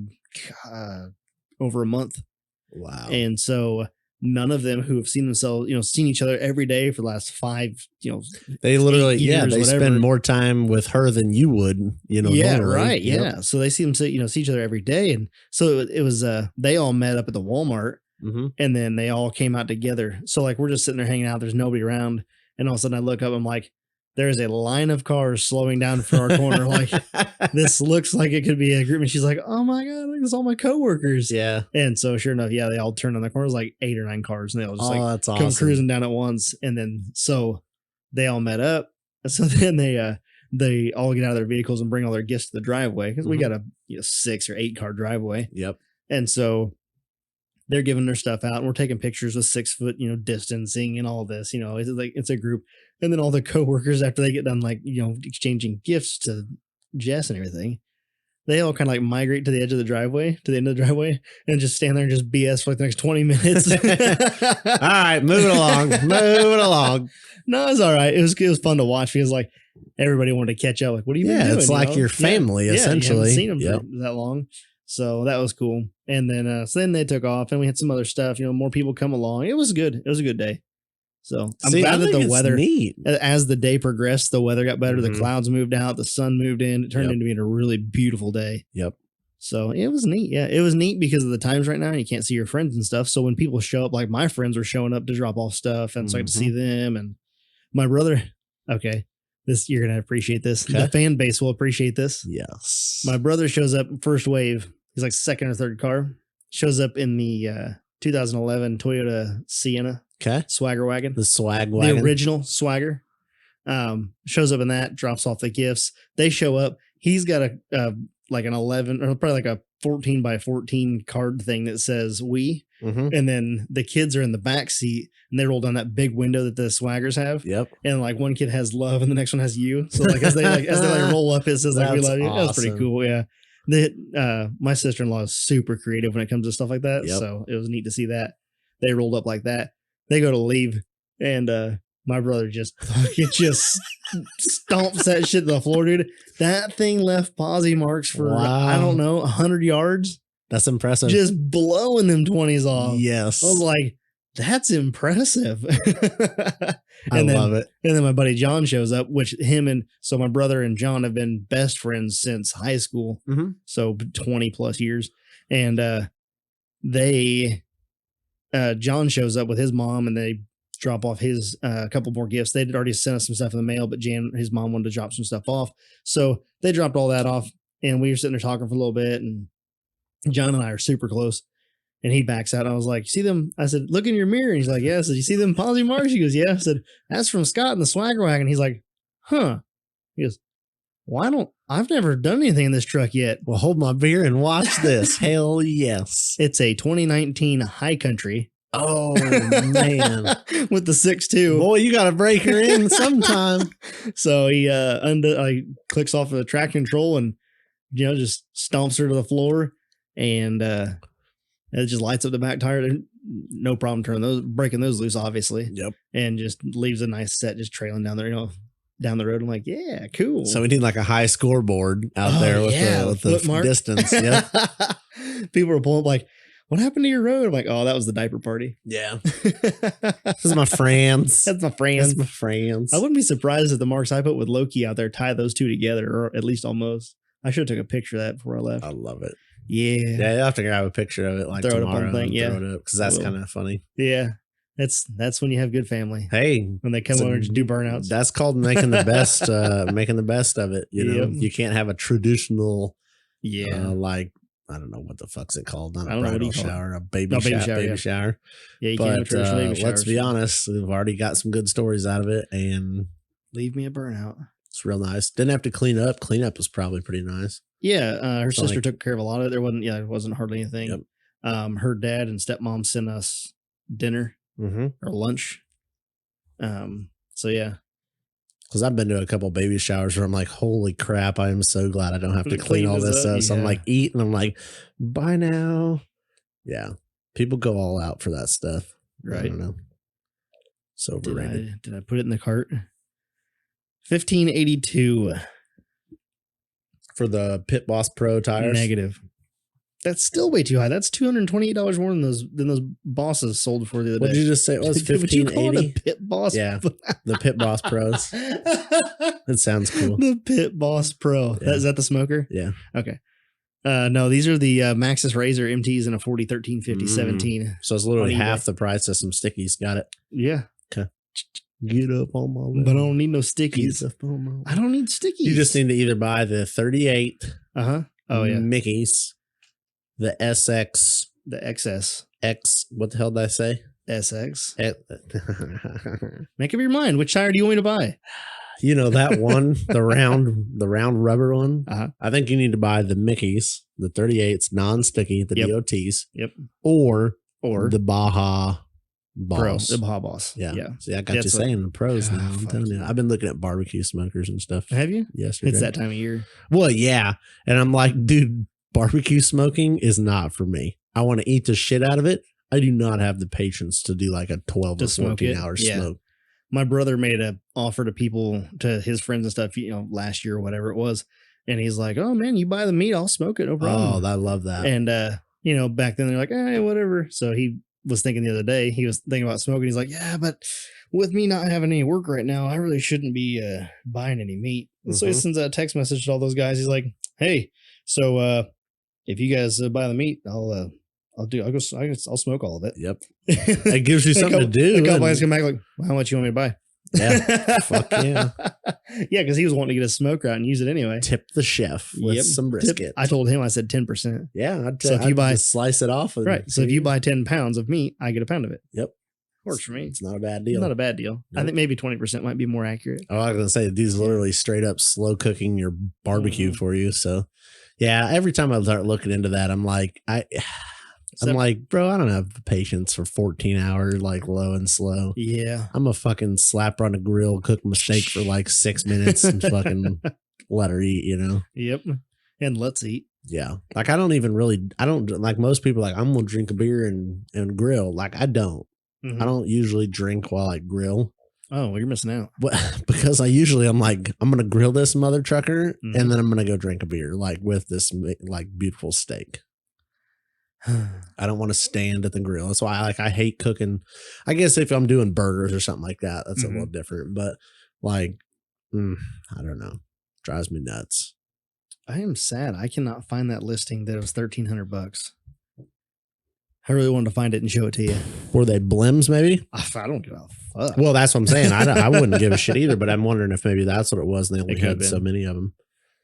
over a month. Wow. And so none of them who have seen themselves, seen each other every day for the last 5, they literally, years, they spend more time with her than you would, Yeah, normally. right. Yep. Yeah. So they see them, see each other every day. And so it was, they all met up at the Walmart and then they all came out together. So like, we're just sitting there hanging out. There's nobody around. And all of a sudden I look up, I'm like, there's a line of cars slowing down for our corner. Like this looks like it could be a group. And she's like, oh my God, look, it's all my coworkers. Yeah. And so sure enough, they all turned on the corner. It was like 8 or 9 cars and they all just that's come awesome. cruising down at once. And then, so they all met up. So then they all get out of their vehicles and bring all their gifts to the driveway. Cause we got a 6 or 8 car driveway. Yep. And so they're giving their stuff out and we're taking pictures with 6 foot, distancing and all this, it's a group. And then all the coworkers, after they get done, like, exchanging gifts to Jess and everything, they all kind of like migrate to the edge of the driveway, to the end of the driveway, and just stand there and just BS for like the next 20 minutes. All right, move it along. Move it along. No, it's all right. It was fun to watch because like everybody wanted to catch up. Like, what are you doing? It's like your family, essentially. You haven't seen them for that long. So that was cool. And then, then they took off and we had some other stuff, more people come along. It was good. It was a good day. So I'm glad that the weather, as the day progressed, the weather got better. The clouds moved out, the sun moved in. It turned into being a really beautiful day. Yep. So it was neat. Yeah, it was neat because of the times right now. You can't see your friends and stuff. So when people show up, like my friends were showing up to drop off stuff, and so I got to see them. And my brother. Okay, you're gonna appreciate this. Okay. The fan base will appreciate this. Yes. My brother shows up first wave. He's like second or third car. Shows up in the 2011 Toyota Sienna. Okay. Swagger wagon. The swag wagon. The original Swagger. Shows up in that, drops off the gifts. They show up. He's got like an 11 or probably like a 14 by 14 card thing that says we. And then the kids are in the back seat and they roll down that big window that the Swaggers have. Yep. And like one kid has love and the next one has you. So like as they roll up, it says like we love you. Awesome. That was pretty cool. Yeah. My sister-in-law is super creative when it comes to stuff like that. Yep. So it was neat to see that. They rolled up like that. they go to leave, and my brother just fucking just stomps that shit to the floor, dude. That thing left posse marks for I don't know 100 yards. That's impressive. Just blowing them 20s off. Yes. I was like, that's impressive. I love it. And then my buddy John shows up, which so my brother and John have been best friends since high school. Mm-hmm. So 20 plus years. And John shows up with his mom, and they drop off his a couple more gifts. They'd already sent us some stuff in the mail, but his mom wanted to drop some stuff off. So they dropped all that off, and we were sitting there talking for a little bit, and John and I are super close. And he backs out. I was like, see them? I said, look in your mirror. And he's like, yeah. I said, you see them posi marks? He goes, yeah. I said, that's from Scott in the Swagger Wagon. He's like, huh. He goes, well, I've never done anything in this truck yet. Well, hold my beer and watch this. Hell yes. It's a 2019 High Country. Oh, man. With the 6.2. Boy, you got to break her in sometime. So he clicks off of the track control and, just stomps her to the floor. And it just lights up the back tire. No problem breaking those loose, obviously. Yep. And just leaves a nice set just trailing down there, down the road. I'm like, yeah, cool. So we need like a high scoreboard out there with the distance. Yeah. People are pulling up like, what happened to your road? I'm like, oh, that was the diaper party. Yeah. This is my friends. That's my friends. That's my friends. I wouldn't be surprised if the marks I put with Loki out there tie those two together, or at least almost. I should have took a picture of that before I left. I love it. Yeah. Yeah, you'll have to grab a picture of it like throw tomorrow. It up on thing. Yeah. Throw it up because that's kind of funny. Yeah. That's when you have good family. Hey, when they come over and just do burnouts. That's called making the best, making the best of it. You can't have a traditional, like, I don't know what the fuck's it called. Not a bridal shower, a baby shower. Yeah, you but, can't have traditional baby shower. Let's be honest, we've already got some good stories out of it, and leave me a burnout. It's real nice. Didn't have to clean up. Cleanup was probably pretty nice. Yeah, her sister took care of a lot of it. There wasn't hardly anything. Yep. Her dad and stepmom sent us dinner or lunch. So yeah. Because I've been to a couple baby showers where I'm like, holy crap, I am so glad I don't have to clean all this up. So I'm like, eat, and I'm like, bye now. Yeah. People go all out for that stuff. Right. I don't know. So overrated. Did I put it in the cart? $1,582 for the Pit Boss Pro tires. Negative. That's still way too high. That's $228 more than those bosses sold for the other day. What did you just say? It was $1,580. Pit Boss. Yeah, the Pit Boss Pros. That sounds cool. The Pit Boss Pro. Yeah. Is that the smoker? Yeah. Okay. No, these are the Maxxis Razor MTs in a 40, 13, 50, 17. So it's literally half the price of some stickies. Got it. Yeah. Okay. Get up on my level. But I don't need no stickies. I don't need stickies. You just need to either buy the 38 Oh, yeah. Mickeys, the SX, the XS. X, what the hell did I say? SX. Make up your mind. Which tire do you want me to buy? You know, that one, the round rubber one. I think you need to buy the Mickeys, the 38s, non-sticky, the DOTs. Yep. Or the Baja Boss. Pro, the Baja Boss. Yeah. See, I got you saying the pros now. I'm telling you. I've been looking at barbecue smokers and stuff. Have you? Yesterday. It's that time of year. Well, yeah. And I'm like, dude, barbecue smoking is not for me. I want to eat the shit out of it. I do not have the patience to do like a 12 or 14 hour smoke. My brother made an offer to people, to his friends and stuff, last year or whatever it was. And he's like, oh man, you buy the meat, I'll smoke it. No problem. Oh, I love that. And, back then they're like, hey, whatever. So he was thinking the other day, he was thinking about smoking. He's like, yeah, but with me not having any work right now, I really shouldn't be buying any meat. And so he sends a text message to all those guys. He's like, hey, so if you guys buy the meat, I'll smoke all of it. Yep. It gives you something to do. A couple guys come back like, well, how much you want me to buy? Yeah. Fuck yeah. Yeah, because he was wanting to get a smoker out and use it anyway. Tip the chef with some brisket. I told him, I said 10%. Yeah. I'd slice it off. Right. So if you buy 10 pounds of meat, I get a pound of it. Yep. Works for me. It's not a bad deal. It's not a bad deal. Nope. I think maybe 20% might be more accurate. Oh, I was going to say, these literally straight up slow cooking your barbecue for you. So yeah, every time I start looking into that, I'm like, I'm like, bro, I don't have the patience for 14 hours, like low and slow. Yeah. I'm a fucking slap her on a grill, cook my steak for like 6 minutes and fucking let her eat, Yep. And let's eat. Yeah. Like, I don't like most people, like, I'm going to drink a beer and grill. Like, I don't. I don't usually drink while I grill. Oh, well, you're missing out. Because I'm like, I'm going to grill this mother trucker and then I'm going to go drink a beer, like with this like beautiful steak. I don't want to stand at the grill. That's why I hate cooking. I guess if I'm doing burgers or something like that, that's a little different. But like, I don't know. Drives me nuts. I am sad. I cannot find that listing that was $1,300. I really wanted to find it and show it to you. Were they blims, maybe? I don't give a fuck. Well, that's what I'm saying. I wouldn't give a shit either, but I'm wondering if maybe that's what it was and they only had so many of them.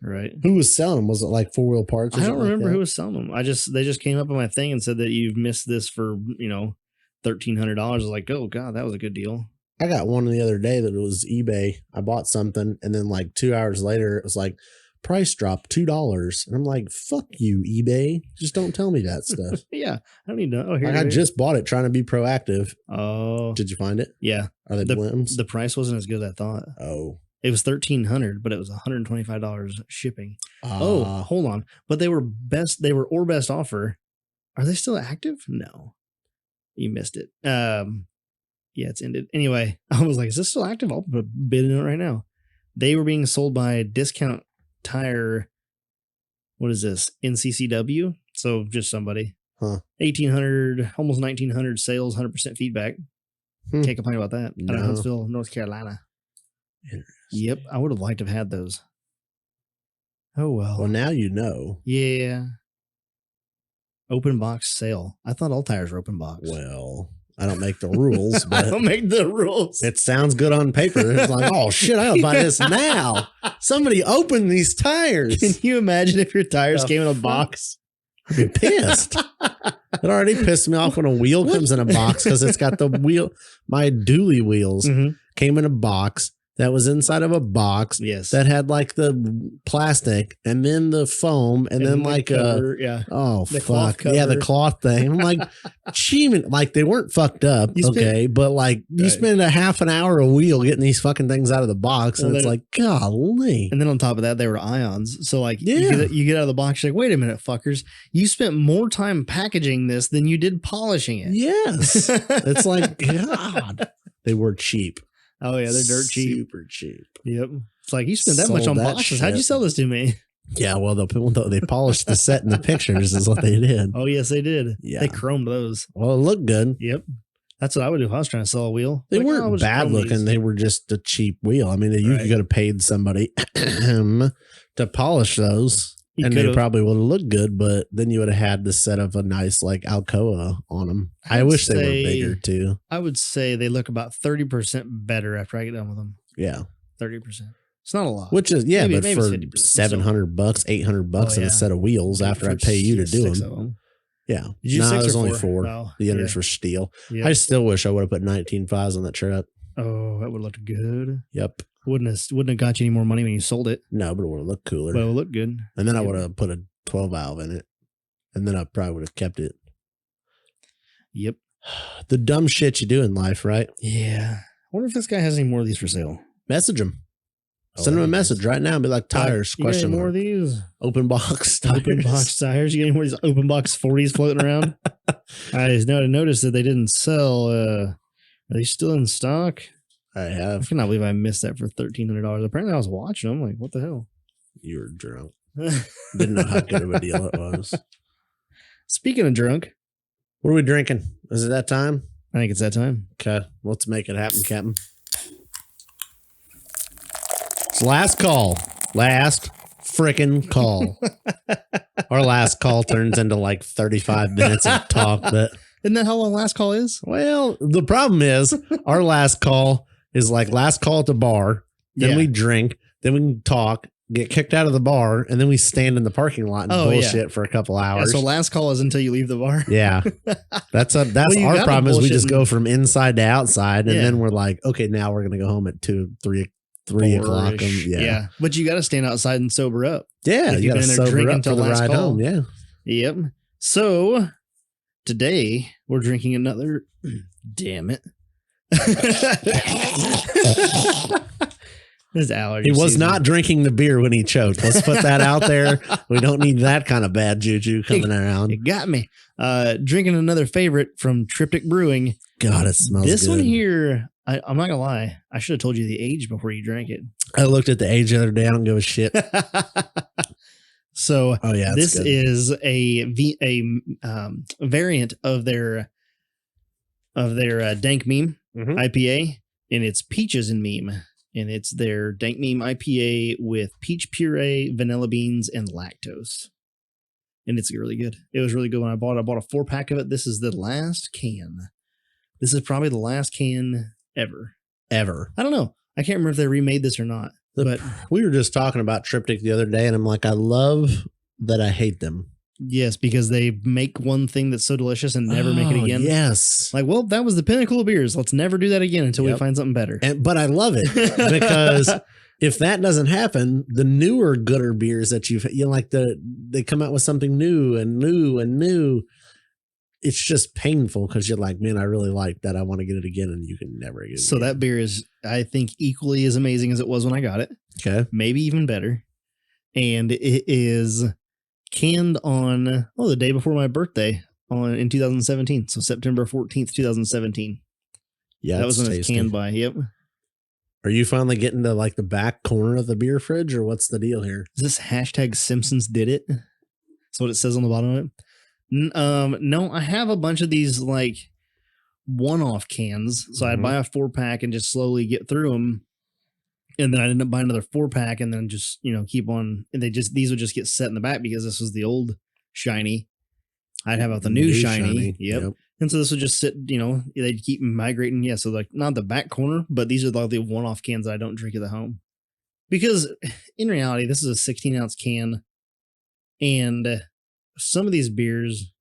Right. Who was selling them? Was it like 4-wheel parts or I something? don't remember who was selling them. They just came up on my thing and said that you've missed this for, $1,300. I was like, oh God, that was a good deal. I got one the other day that it was eBay. I bought something and then like 2 hours later, it was like, price drop $2. And I'm like, fuck you, eBay. Just don't tell me that stuff. Yeah. I don't need to know. Here, I just bought it trying to be proactive. Oh. Did you find it? Yeah. Are they blims? The price wasn't as good as I thought. Oh. It was $1,300, but it was $125 shipping. Oh, hold on. But they were best offer. Are they still active? No. You missed it. Yeah, it's ended. Anyway, I was like, is this still active? I'll put a bid in it right now. They were being sold by Discount Tire. What is this? NCCW? So just somebody. 1,800, almost 1,900 sales, 100% feedback. Can't complain about that. Out of Huntsville, North Carolina. Yep, I would have liked to have had those. Oh, well. Well, now you know. Yeah. Open box sale. I thought all tires were open box. Well, I don't make the rules. But I don't make the rules. It sounds good on paper. It's like, oh, shit, I gotta buy this now. Somebody open these tires. Can you imagine if your tires came in a box? I'd be pissed. It already pissed me off when a wheel comes in a box because it's got the wheel. My dually wheels came in a box. That was inside of a box that had like the plastic and then the foam and then like cover, the fuck. Yeah, the cloth thing. I'm like, like they weren't fucked up. But like you spend a half an hour a wheel getting these fucking things out of the box and it's like, golly. And then on top of that, they were ions. So like you get out of the box, you're like, wait a minute, fuckers. You spent more time packaging this than you did polishing it. Yes. It's like, God, they were cheap. Oh, yeah, they're dirt cheap. Super cheap. Yep. It's like, you spent that much on boxes. How'd you sell this to me? Yeah, well, they polished the set in the pictures is what they did. Oh, yes, they did. Yeah. They chromed those. Well, it looked good. Yep. That's what I would do if I was trying to sell a wheel. They weren't bad looking. They were just a cheap wheel. I mean, you could have paid somebody to polish those. And they probably would have looked good, but then you would have had the set of a nice like Alcoa on them. I wish they were bigger too. I would say they look about 30% better after I get done with them. Yeah. 30%. It's not a lot. Which is, maybe but for $700, $800 and a set of wheels after I pay you to do them. Yeah. Did you there's only 4. No, the others were steel. Yep. I still wish I would have put 19.5s on that truck. Oh, that would look good. Yep. Wouldn't have got you any more money when you sold it. No, but it would have looked cooler. But it would look good. And then I would have put a 12 valve in it. And then I probably would have kept it. Yep. The dumb shit you do in life, right? Yeah. I wonder if this guy has any more of these for sale. Message him. Send him a message right now and be like, tires, question more of these? Open box tires. Open box tires. You get any more of these open box 40s floating around? I noticed that they didn't sell. Are they still in stock? I have. I cannot believe I missed that for $1,300. Apparently, I was watching them. Like, what the hell? You were drunk. Didn't know how good of a deal it was. Speaking of drunk, what are we drinking? Is it that time? I think it's that time. Okay, let's make it happen, Captain. It's last call. Last freaking call. Our last call turns into like 35 minutes of talk, but isn't that how long last call is? Well, the problem is our last call is like last call at the bar. Then we drink. Then we can talk, get kicked out of the bar, and then we stand in the parking lot and bullshit for a couple hours. Yeah, so last call is until you leave the bar. Yeah. That's our problem is we just go from inside to outside, and then we're like, okay, now we're going to go home at 2, 3 o'clock. Yeah. But you got to stand outside and sober up. Yeah. You got to sober up for the ride home. Yeah. Yep. So today we're drinking another. Damn it. His allergy. He was season. not drinking the beer when he choked. Let's put that out there. We don't need that kind of bad juju coming around. It got me. Drinking another favorite from Triptych Brewing. God, it smells this good. one here, I'm not gonna lie. I should have told you the age before you drank it. I looked at the age the other day. I don't give a shit. So, oh yeah, this good. is a variant of their Dank Meme IPA, and it's Peaches and Meme. And it's their Dank Meme IPA with peach puree, vanilla beans, and lactose. And it's really good. It was really good when I bought it. I bought a 4-pack of it. This is the last can. This is probably the last can ever. Ever. I don't know. I can't remember if they remade this or not. But we were just talking about Triptych the other day, and I'm like, I love that I hate them. Yes, because they make one thing that's so delicious and never make it again. Yes. Like, well, that was the pinnacle of beers. Let's never do that again until we find something better. But I love it because if that doesn't happen, the newer, gooder beers that they come out with something new and new and new. It's just painful because you're like, man, I really like that. I want to get it again, and you can never get it. So that beer is, I think, equally as amazing as it was when I got it. Okay. Maybe even better. And it is canned on the day before my birthday in 2017. So September 14th, 2017. Yeah, that was when it's canned by. Yep. Are you finally getting to like the back corner of the beer fridge, or what's the deal here? Is this hashtag Simpsons did it? That's what it says on the bottom of it. No, I have a bunch of these like one-off cans. So I'd buy a 4-pack and just slowly get through them. And then I'd end up buying another 4-pack and then just, keep on. And these would just get set in the back because this was the old shiny. I'd have out the new shiny. Yep. And so this would just sit, they'd keep migrating. Yeah. So like not the back corner, but these are like the one-off cans that I don't drink at the home. Because in reality, this is a 16-ounce can. And some of these beers,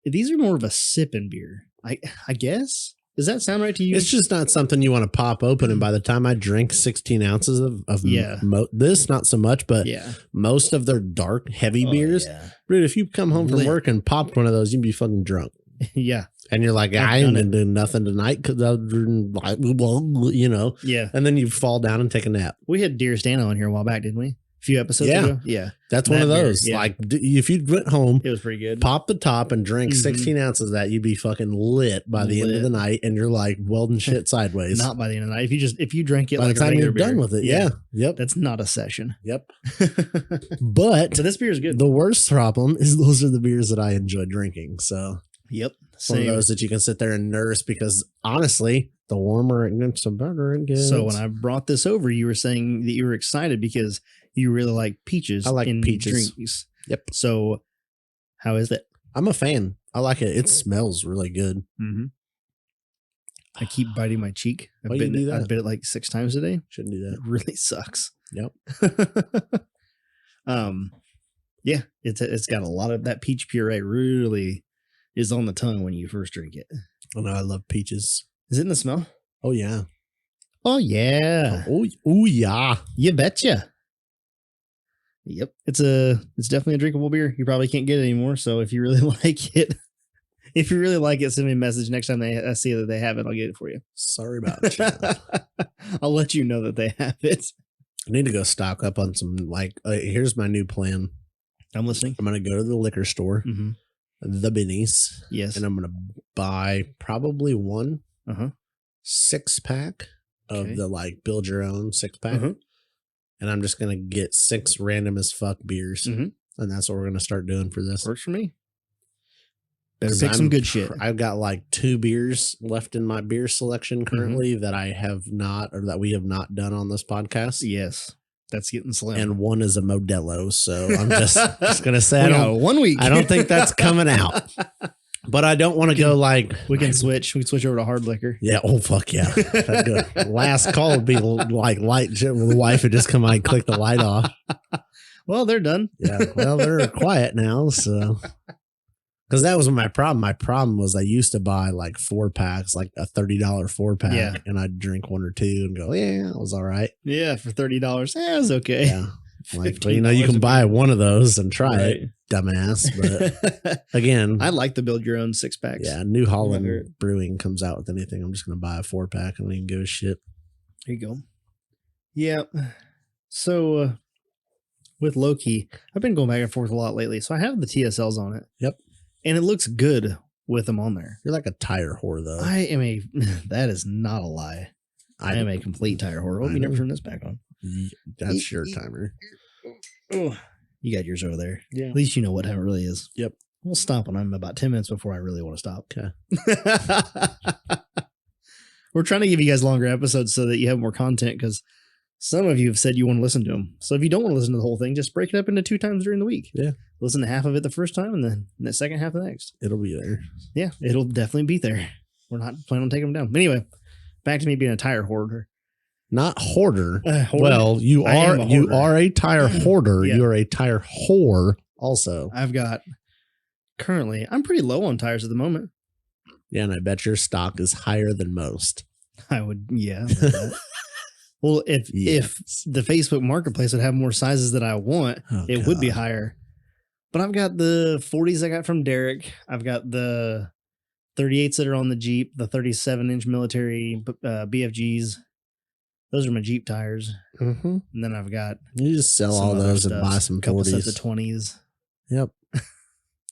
these are more of a sipping beer. I guess. Does that sound right to you? It's just not something you want to pop open. And by the time I drink 16 ounces of this, not so much, but most of their dark, heavy beers, dude, if you come home from work and popped one of those, you'd be fucking drunk. Yeah. And you're like, I ain't been doing nothing tonight because Yeah. And then you fall down and take a nap. We had Dear Stano on here a while back, didn't we? A few episodes ago. Yeah. That's one of those. Beer, like if you went home, it was pretty good. Pop the top and drink 16 ounces of that, you'd be fucking lit by the end of the night. And you're like welding shit sideways. Not by the end of the night. If you drank it by like the time you're done with it. Yeah. Yep. That's not a session. Yep. But this beer is good. The worst problem is those are the beers that I enjoy drinking. So yep. One of those that you can sit there and nurse because honestly, the warmer it gets, the better it gets. So when I brought this over, you were saying that you were excited because you really like peaches. I like peaches. Drinks. Yep. So how is it? I'm a fan. I like it. It smells really good. Mm-hmm. I keep biting my cheek. Why you do that? I bit it like 6 times a day. Shouldn't do that. It really sucks. Yep. Yeah, it's got a lot of that peach puree. Really is on the tongue when you first drink it. Oh no, I love peaches. Is it in the smell? Oh yeah. Oh yeah. Oh yeah. You betcha. Yep. It's definitely a drinkable beer. You probably can't get it anymore. So if you really like it, send me a message next time I see that they have it. I'll get it for you. Sorry about it. I'll let you know that they have it. I need to go stock up on some here's my new plan. I'm listening. I'm going to go to the liquor store, the Benny's. Yes. And I'm going to buy probably one 6-pack of the build your own 6-pack. And I'm just going to get 6 random as fuck beers. And that's what we're going to start doing for this. Works for me. Better pick some good shit. I've got 2 beers left in my beer selection currently that I have not, or that we have not done on this podcast. Yes. That's getting slim. And one is a Modelo. So I'm just going to say, 1 week. I don't think that's coming out. But I don't want to go we can switch. We can switch over to hard liquor. Yeah. Oh, fuck yeah. Last call would be light. The wife would just come out and click the light off. Well, they're done. Yeah. Well, they're quiet now. So, because that was my problem. My problem was I used to buy 4-packs, a $30 4-pack, and I'd drink 1 or 2 and go, yeah, it was all right. Yeah. For $30. Yeah, it was okay. Yeah. But you can buy one of those and try it, dumbass. But again, I like to build your own 6-packs. Yeah, New Holland Brewing comes out with anything. I'm just going to buy a 4-pack. I don't even give a shit. There you go. Yeah. So with Loki, I've been going back and forth a lot lately. So I have the TSLs on it. Yep. And it looks good with them on there. You're like a tire whore, though. I am a, that is not a lie. I am a complete tire whore. Oh, you never turn this back on. That's your timer. Oh, you got yours over there. Yeah. At least you know what time it really is. Yep. We'll stop when I'm about 10 minutes before I really want to stop. Okay. We're trying to give you guys longer episodes so that you have more content because some of you have said you want to listen to them. So if you don't want to listen to the whole thing, just break it up into 2 times during the week. Yeah. Listen to half of it the first time and then the second half the next. It'll be there. Yeah, it'll definitely be there. We're not planning on taking them down. Anyway, back to me being a tire hoarder. Not hoarder. Hoarder? Well, you are a tire hoarder. Yeah. You're a tire whore also. I've got currently, I'm pretty low on tires at the moment. Yeah, and I bet your stock is higher than most. I would, yeah. Well, if the Facebook Marketplace would have more sizes that I want, it would be higher. But I've got the 40s I got from Derek. I've got the 38s that are on the Jeep, the 37-inch military BFGs. Those are my Jeep tires. Mm-hmm. And then I've got... You just sell all those and buy some 40s. Couple sets of 20s. Yep.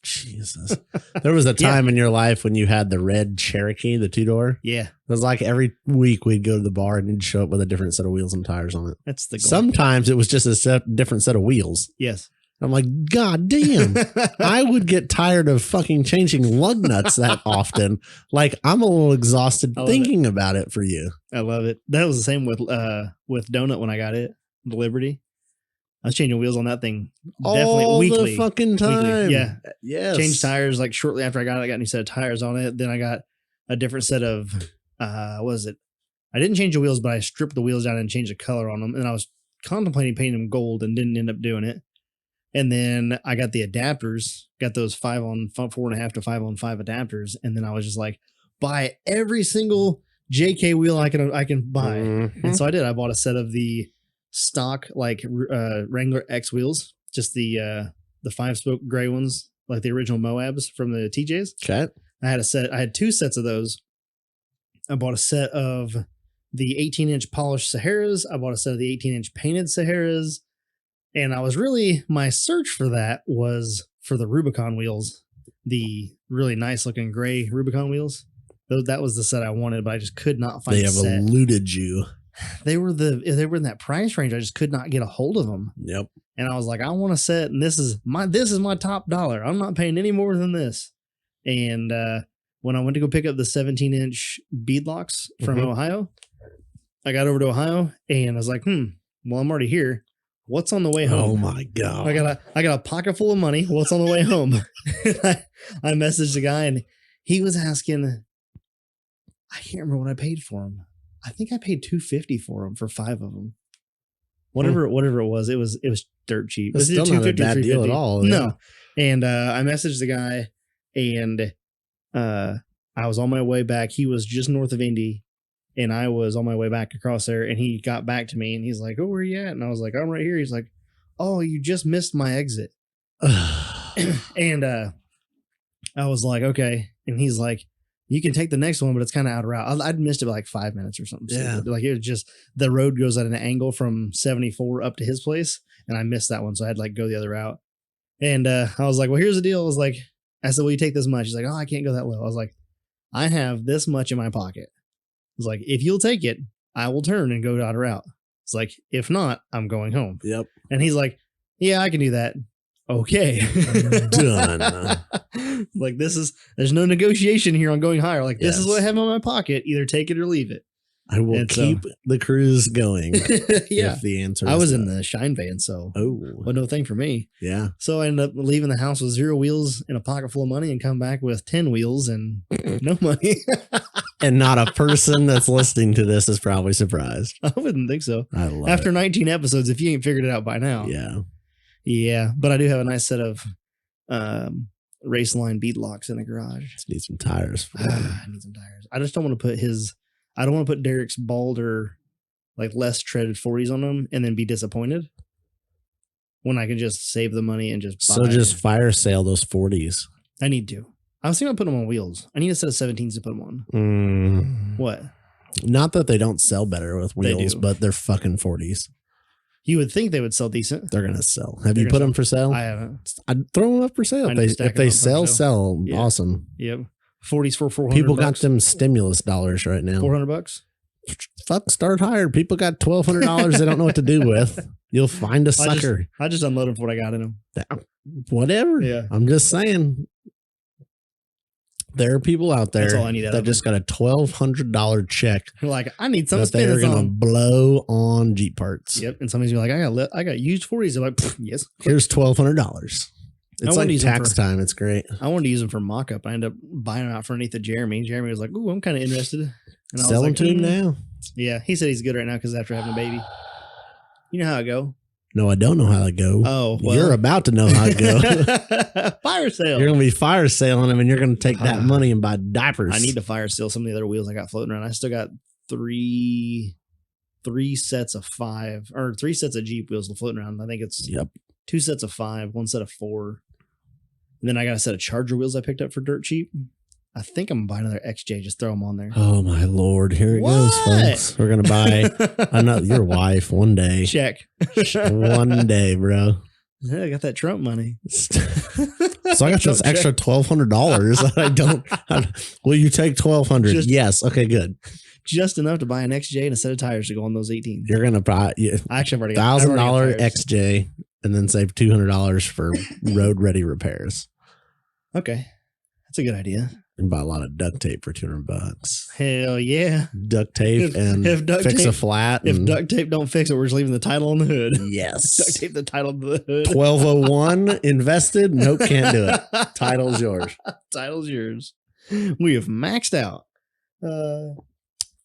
Jesus. There was a time in your life when you had the red Cherokee, the 2-door. Yeah. It was like every week we'd go to the bar and you'd show up with a different set of wheels and tires on it. That's the goal. Sometimes it was just a different set of wheels. Yes. I'm like, God damn. I would get tired of fucking changing lug nuts that often. Like, I'm a little exhausted thinking about it for you. I love it. That was the same with Donut when I got it, the Liberty. I was changing wheels on that thing definitely all weekly. The fucking time. Weekly. Yeah. Yes. Changed tires like shortly after I got it. I got a new set of tires on it. Then I got a different set of what was it? I didn't change the wheels, but I stripped the wheels down and changed the color on them. And I was contemplating painting them gold and didn't end up doing it. And then I got the adapters, got those 4.5 to 5-on-5 adapters. And then I was just like, buy every single JK wheel I can buy. Mm-hmm. And so I did. I bought a set of the stock like Wrangler X wheels, just the 5-spoke gray ones, like the original Moabs from the TJs. Okay. I had 2 sets of those. I bought a set of the 18-inch polished Saharas. I bought a set of the 18-inch painted Saharas. And I was really, my search for that was for the Rubicon wheels, the really nice looking gray Rubicon wheels. That was the set I wanted, but I just could not find. They have eluded you. They were in that price range. I just could not get a hold of them. Yep. And I was like, I want a set, and this is my top dollar. I'm not paying any more than this. And when I went to go pick up the 17-inch beadlocks from Ohio, I got over to Ohio and I was like, well, I'm already here. What's on the way home? Oh my God. I got a pocket full of money. What's on the way home? I messaged the guy and he was asking, I can't remember what I paid for them. I think I paid $250 for them for 5 of them. Whatever it was, it was dirt cheap. It's still not a bad deal at all. No. And I messaged the guy and I was on my way back. He was just north of Indy. And I was on my way back across there, and he got back to me, and he's like, "Oh, where are you at?" And I was like, "I'm right here." He's like, "Oh, you just missed my exit." And I was like, "Okay." And he's like, "You can take the next one, but it's kind of out of route." I'd missed it by like 5 minutes or something. Yeah. Like it was just the road goes at an angle from 74 up to his place, and I missed that one, so I had to like go the other route. And I was like, "Well, here's the deal." I said, "Will you take this much?" He's like, "Oh, I can't go that low." I was like, "I have this much in my pocket." It's like, if you'll take it, I will turn and go down a route. It's like, if not, I'm going home. Yep. And he's like, yeah, I can do that. Okay. Done. Like, there's no negotiation here on going higher. Like, this is what I have in my pocket. Either take it or leave it. I will keep the cruise going. Yeah. If the answer is I was in the Shine van, so well, no thing for me. Yeah. So I ended up leaving the house with 0 wheels and a pocket full of money and come back with 10 wheels and no money. And not a person that's listening to this is probably surprised. I wouldn't think so. I love After it. 19 episodes, if you ain't figured it out by now. Yeah. Yeah. But I do have a nice set of race line beadlocks in the garage. Just need some tires. I need some tires. I just don't want to put Derek's bald or like less treaded 40s on them and then be disappointed when I can just save the money and just buy. So just fire sale those 40s. I need to. I was thinking about putting them on wheels. I need a set of 17s to put them on. Mm. What? Not that they don't sell better with wheels, but they're fucking 40s. You would think they would sell decent. They're gonna sell. Have you put them for sale? I haven't. I'd throw them up for sale. If they sell, yeah. Awesome. Yep. 40s for $400. People got them stimulus dollars right now. $400. Fuck, start higher. People got $1,200 they don't know what to do with. You'll find a sucker. I just unload them for what I got in them. Whatever. Yeah. I'm just saying. There are people out there that just got a $1,200 check. You're like, I need some that they're going to blow on Jeep parts. Yep. And somebody's like, I got used 40s. They're like, yes. Here's $1,200. It's like tax time. It's great. I wanted to use them for mock-up. I ended up buying them out for underneath of Jeremy. Jeremy was like, ooh, I'm kind of interested. And Sell them to him now. Yeah. He said he's good right now because after having a baby. You know how it go. No, I don't know how it go. Oh, well. You're about to know how it go. Fire sale. You're going to be fire sailing them and you're going to take that money and buy diapers. I need to fire sale some of the other wheels I got floating around. I still got three sets of 5 or 3 sets of Jeep wheels floating around. I think it's 2 sets of 5, 1 set of 4. And then I got a set of Charger wheels I picked up for dirt cheap. I think I'm buying another XJ. Just throw them on there. Oh my Lord. Here it goes, folks. We're going to buy another, your wife one day. Check. One day, bro. Yeah, I got that Trump money. So I got this extra $1,200 that I don't. Will you take $1,200? Yes. Okay, good. Just enough to buy an XJ and a set of tires to go on those 18. You're going to buy I actually have already $1,000 XJ and then save $200 for road ready repairs. Okay. That's a good idea. And buy a lot of duct tape for $200. Hell yeah. Duct tape fix a flat. If duct tape don't fix it, we're just leaving the title on the hood. Yes. Duct tape the title to the hood. 1201 invested. Nope, can't do it. Title's yours. Title's yours. We have maxed out.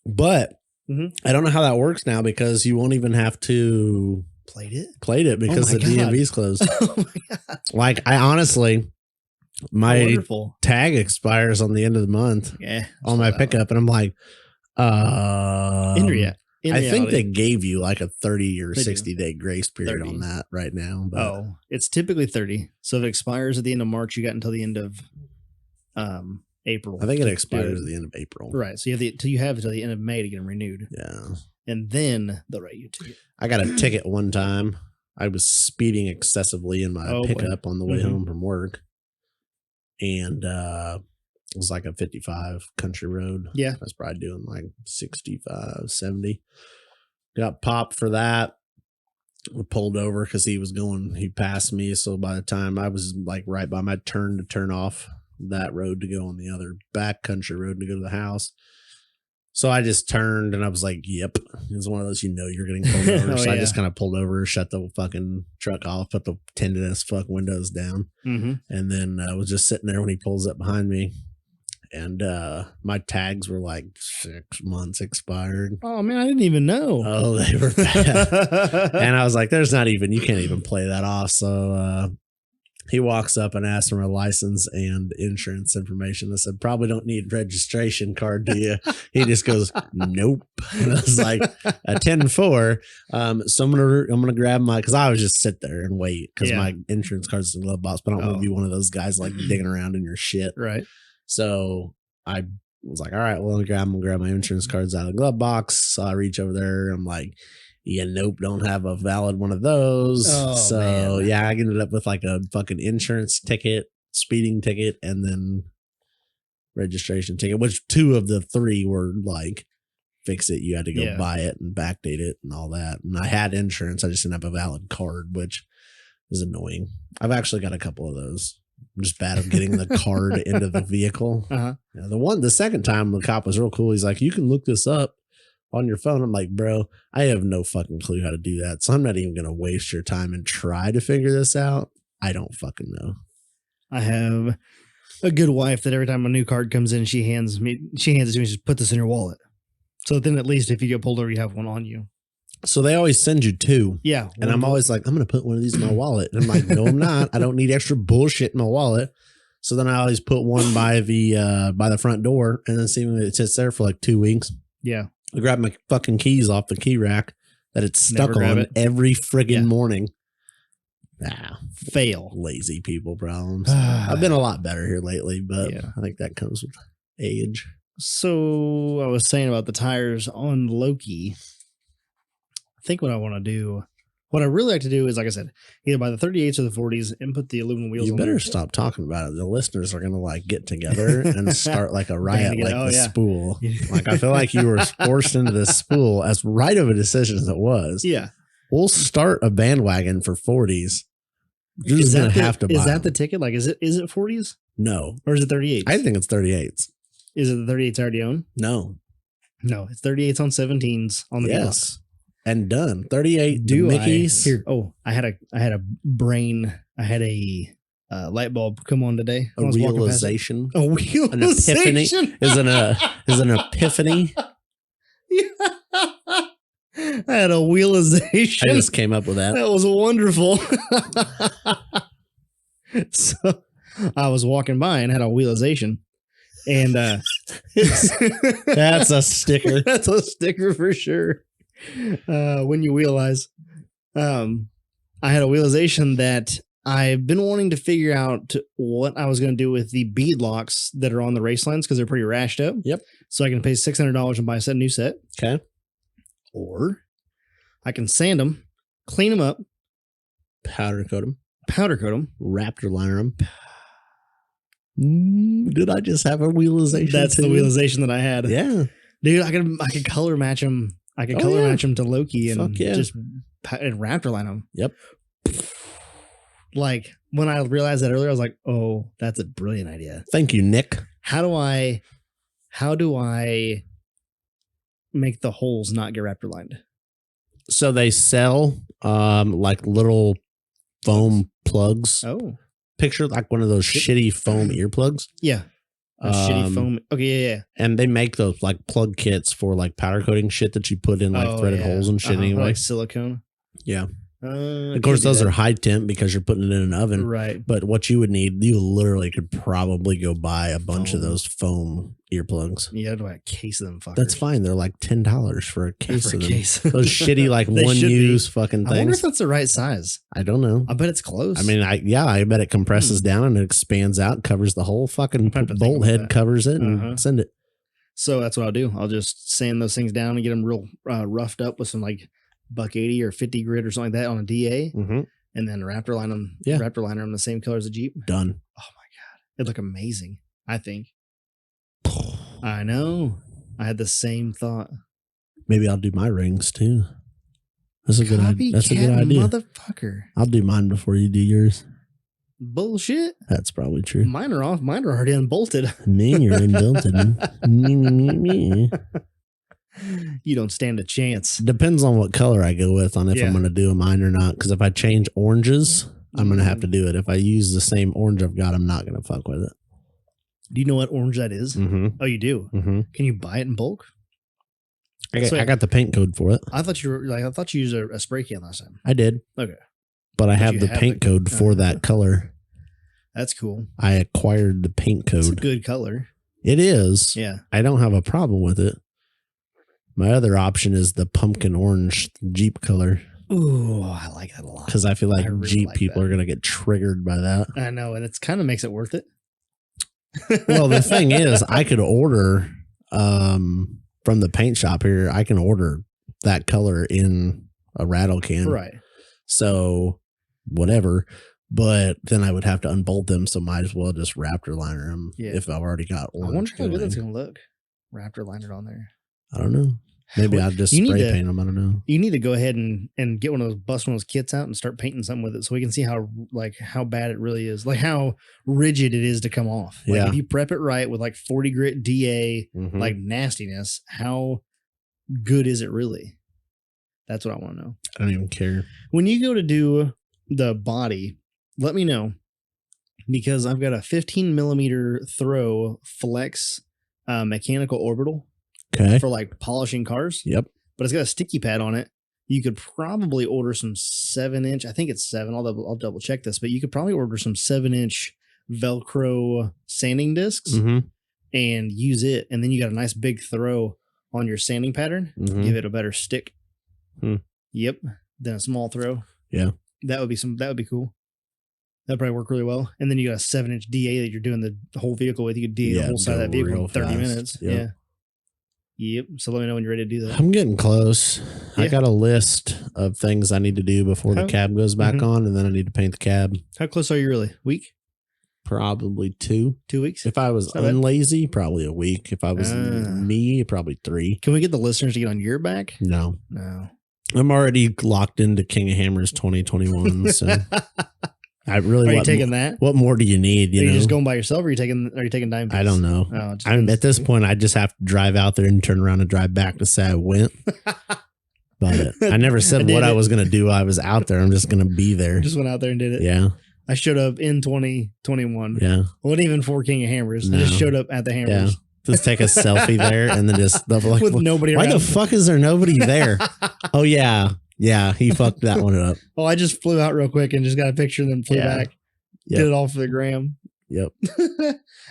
But I don't know how that works now because you won't even have to plate it because the DMV's closed. Oh my God. Like I honestly, my tag expires on the end of the month on my pickup. And I'm like, I think they gave you like a 30 or 60 day grace period on that right now. But it's typically 30. So if it expires at the end of March, you got until the end of April. I think it expires at the end of April. Right. So you have until the end of May to get them renewed. Yeah. And then they'll write you to it. I got a ticket one time. I was speeding excessively in my pickup on the way home from work. And it was like a 55 country road. Yeah. I was probably doing like 65, 70. Got popped for that. We pulled over because he passed me. So by the time I was like right by my turn to turn off that road to go on the other back country road to go to the house. So I just turned and I was like, yep. It was one of those, you're getting pulled over. I just kind of pulled over, shut the fucking truck off, put the tinted as fuck windows down. And then I was just sitting there when he pulls up behind me. And my tags were like 6 months expired. Oh, man, I didn't even know. Oh, they were bad. And I was like, you can't even play that off. So he walks up and asks for my license and insurance information. I said, probably don't need registration card, do you? He just goes, nope. And I was like, a 10-4. So I'm gonna grab because I was just sit there and wait because my insurance card's in the glove box, but I don't want to be one of those guys like digging around in your shit. Right. So I was like, all right, well, I'm gonna grab my insurance cards out of the glove box. So I reach over there. I'm like, nope, don't have a valid one of those. Oh, man. I ended up with like a fucking insurance ticket, speeding ticket, and then registration ticket, which 2 of the 3 were like, fix it. You had to go buy it and backdate it and all that. And I had insurance. I just didn't have a valid card, which is annoying. I've actually got a couple of those. I'm just bad at getting the card into the vehicle. The second time the cop was real cool. He's like, you can look this up on your phone. I'm like, bro, I have no fucking clue how to do that. So I'm not even going to waste your time and try to figure this out. I don't fucking know. I have a good wife that every time a new card comes in, she hands it to me. She says, put this in your wallet. So then at least if you get pulled over, you have one on you. So they always send you 2. Yeah. And I'm always like, I'm going to put one of these in my wallet. And I'm like, no, I'm not. I don't need extra bullshit in my wallet. So then I always put one by the front door and then see it sits there for like 2 weeks. Yeah. I grab my fucking keys off the key rack that it's stuck on every friggin' morning. Fail. Lazy people problems. I've been a lot better here lately, but I think that comes with age. So I was saying about the tires on Loki. I think what I want to do, what I really like to do is, like I said, either buy the 38s or the 40s and put the aluminum wheels on. You better stop talking about it. The listeners are going to like get together and start like a riot, like the spool. Like I feel like you were forced into this spool, as right of a decision as it was. Yeah. We'll start a bandwagon for 40s. You're just going to have to buy Is that them. the ticket? Like, is it 40s? No. Or is it 38s? I think it's 38s. Is it the 38s already owned? No. No, it's 38s on 17s on the yes. And done. 38 do Mickeys. I had a light bulb come on today. A realization. A realization. An epiphany. Is an epiphany. I had a realization. I just came up with that. That was wonderful. So I was walking by and had a realization. And that's a sticker. That's a sticker for sure. When you realize, I had a realization that I've been wanting to figure out what I was going to do with the bead locks that are on the race lines because they're pretty rashed up. Yep. So I can pay $600 and buy a new set. Okay. Or I can sand them, clean them up, powder coat them, Raptor liner them. Did I just have a realization? That's the realization that I had. Yeah, dude, I could color match them. I could color match them to Loki and just and Raptor line them. Yep. Like when I realized that earlier, I was like, "Oh, that's a brilliant idea." Thank you, Nick. How do I make the holes not get Raptor lined? So they sell like little foam plugs. Oh. Picture like one of those shitty foam earplugs. Yeah. Shitty foam. Okay, yeah. And they make those like plug kits for like powder coating shit that you put in like threaded holes and shit anyway. Like silicone. Yeah. Of course, those are high temp because you're putting it in an oven. Right. But what you would need, you literally could probably go buy a bunch of those foam earplugs. Yeah, do I case of them fuckers? That's fine. They're like $10 for a case of them. Those shitty like one-use fucking things. I wonder if that's the right size. I don't know. I bet it's close. I mean, I bet it compresses down and it expands out, covers the whole fucking bolt head, covers it, and send it. So that's what I'll do. I'll just sand those things down and get them real roughed up with some like $180 or 50 grit or something like that on a DA, and then Raptor line them. Yeah, Raptor liner them the same color as the Jeep. Done. Oh my god, it'd look amazing. I think. I know. I had the same thought. Maybe I'll do my rings too. That's a good idea. That's a good idea, motherfucker. I'll do mine before you do yours. Bullshit. That's probably true. Mine are off. Mine are already unbolted. Me, you're unbolted. me. You don't stand a chance. Depends on what color I go with on if I'm going to do a mine or not. Because if I change oranges, I'm going to have to do it. If I use the same orange I've got, I'm not going to fuck with it. Do you know what orange that is? Oh, you do? Can you buy it in bulk? I got the paint code for it. I thought you used a spray can last time. I did. Okay. But I have the paint code for that color. That's cool. I acquired the paint code. It's a good color. It is. Yeah. I don't have a problem with it. My other option is the pumpkin orange Jeep color. Ooh, I like that a lot. Because I feel like Jeep people are going to get triggered by that. I know, and it kind of makes it worth it. Well, the thing is, I could order from the paint shop here. I can order that color in a rattle can. Right. So, whatever. But then I would have to unbolt them, so might as well just Raptor liner them if I've already got orange. I wonder how good that's going to look. Raptor liner on there. I don't know. Maybe I'll just spray paint them. I don't know. You need to go ahead and get bust one of those kits out and start painting something with it so we can see how bad it really is. Like how rigid it is to come off. Like if you prep it right with like 40 grit DA, like nastiness, how good is it really? That's what I want to know. I don't even care. When you go to do the body, let me know because I've got a 15 millimeter throw flex mechanical orbital. Okay. For like polishing cars. Yep. But it's got a sticky pad on it. You could probably order some 7-inch. I think it's 7. I'll double check this, but you could probably order some 7-inch Velcro sanding discs and use it. And then you got a nice big throw on your sanding pattern. Give it a better stick. Yep. Then a small throw. Yeah. That would be cool. That'd probably work really well. And then you got a 7-inch DA that you're doing the whole vehicle with. You could DA the whole side of that vehicle in 30 minutes. Yep. Yeah. Yep. So let me know when you're ready to do that. I'm getting close. Yeah. I got a list of things I need to do before the cab goes back on, and then I need to paint the cab. How close are you really? Week? Probably 2. 2 weeks? If I was unlazy, probably a week. If I was me, probably 3. Can we get the listeners to get on your back? No. I'm already locked into King of Hammers 2021. So I really. Are you taking that? What more do you need? You know? Just going by yourself, or are you taking dime piece? I don't know. Oh, at this point, I just have to drive out there and turn around and drive back to say I went. But I never said what I was going to do. I was out there. I'm just going to be there. Just went out there and did it. Yeah. I showed up in 2021. Yeah. Wasn't even for King of Hammers. I just showed up at the Hammers. Yeah. Just take a selfie there and then just like, with nobody around. Why the fuck is there nobody there? Oh, yeah. Yeah. He fucked that one up. Oh, I just flew out real quick and just got a picture and then flew back. Yep. Did it all for the gram. Yep.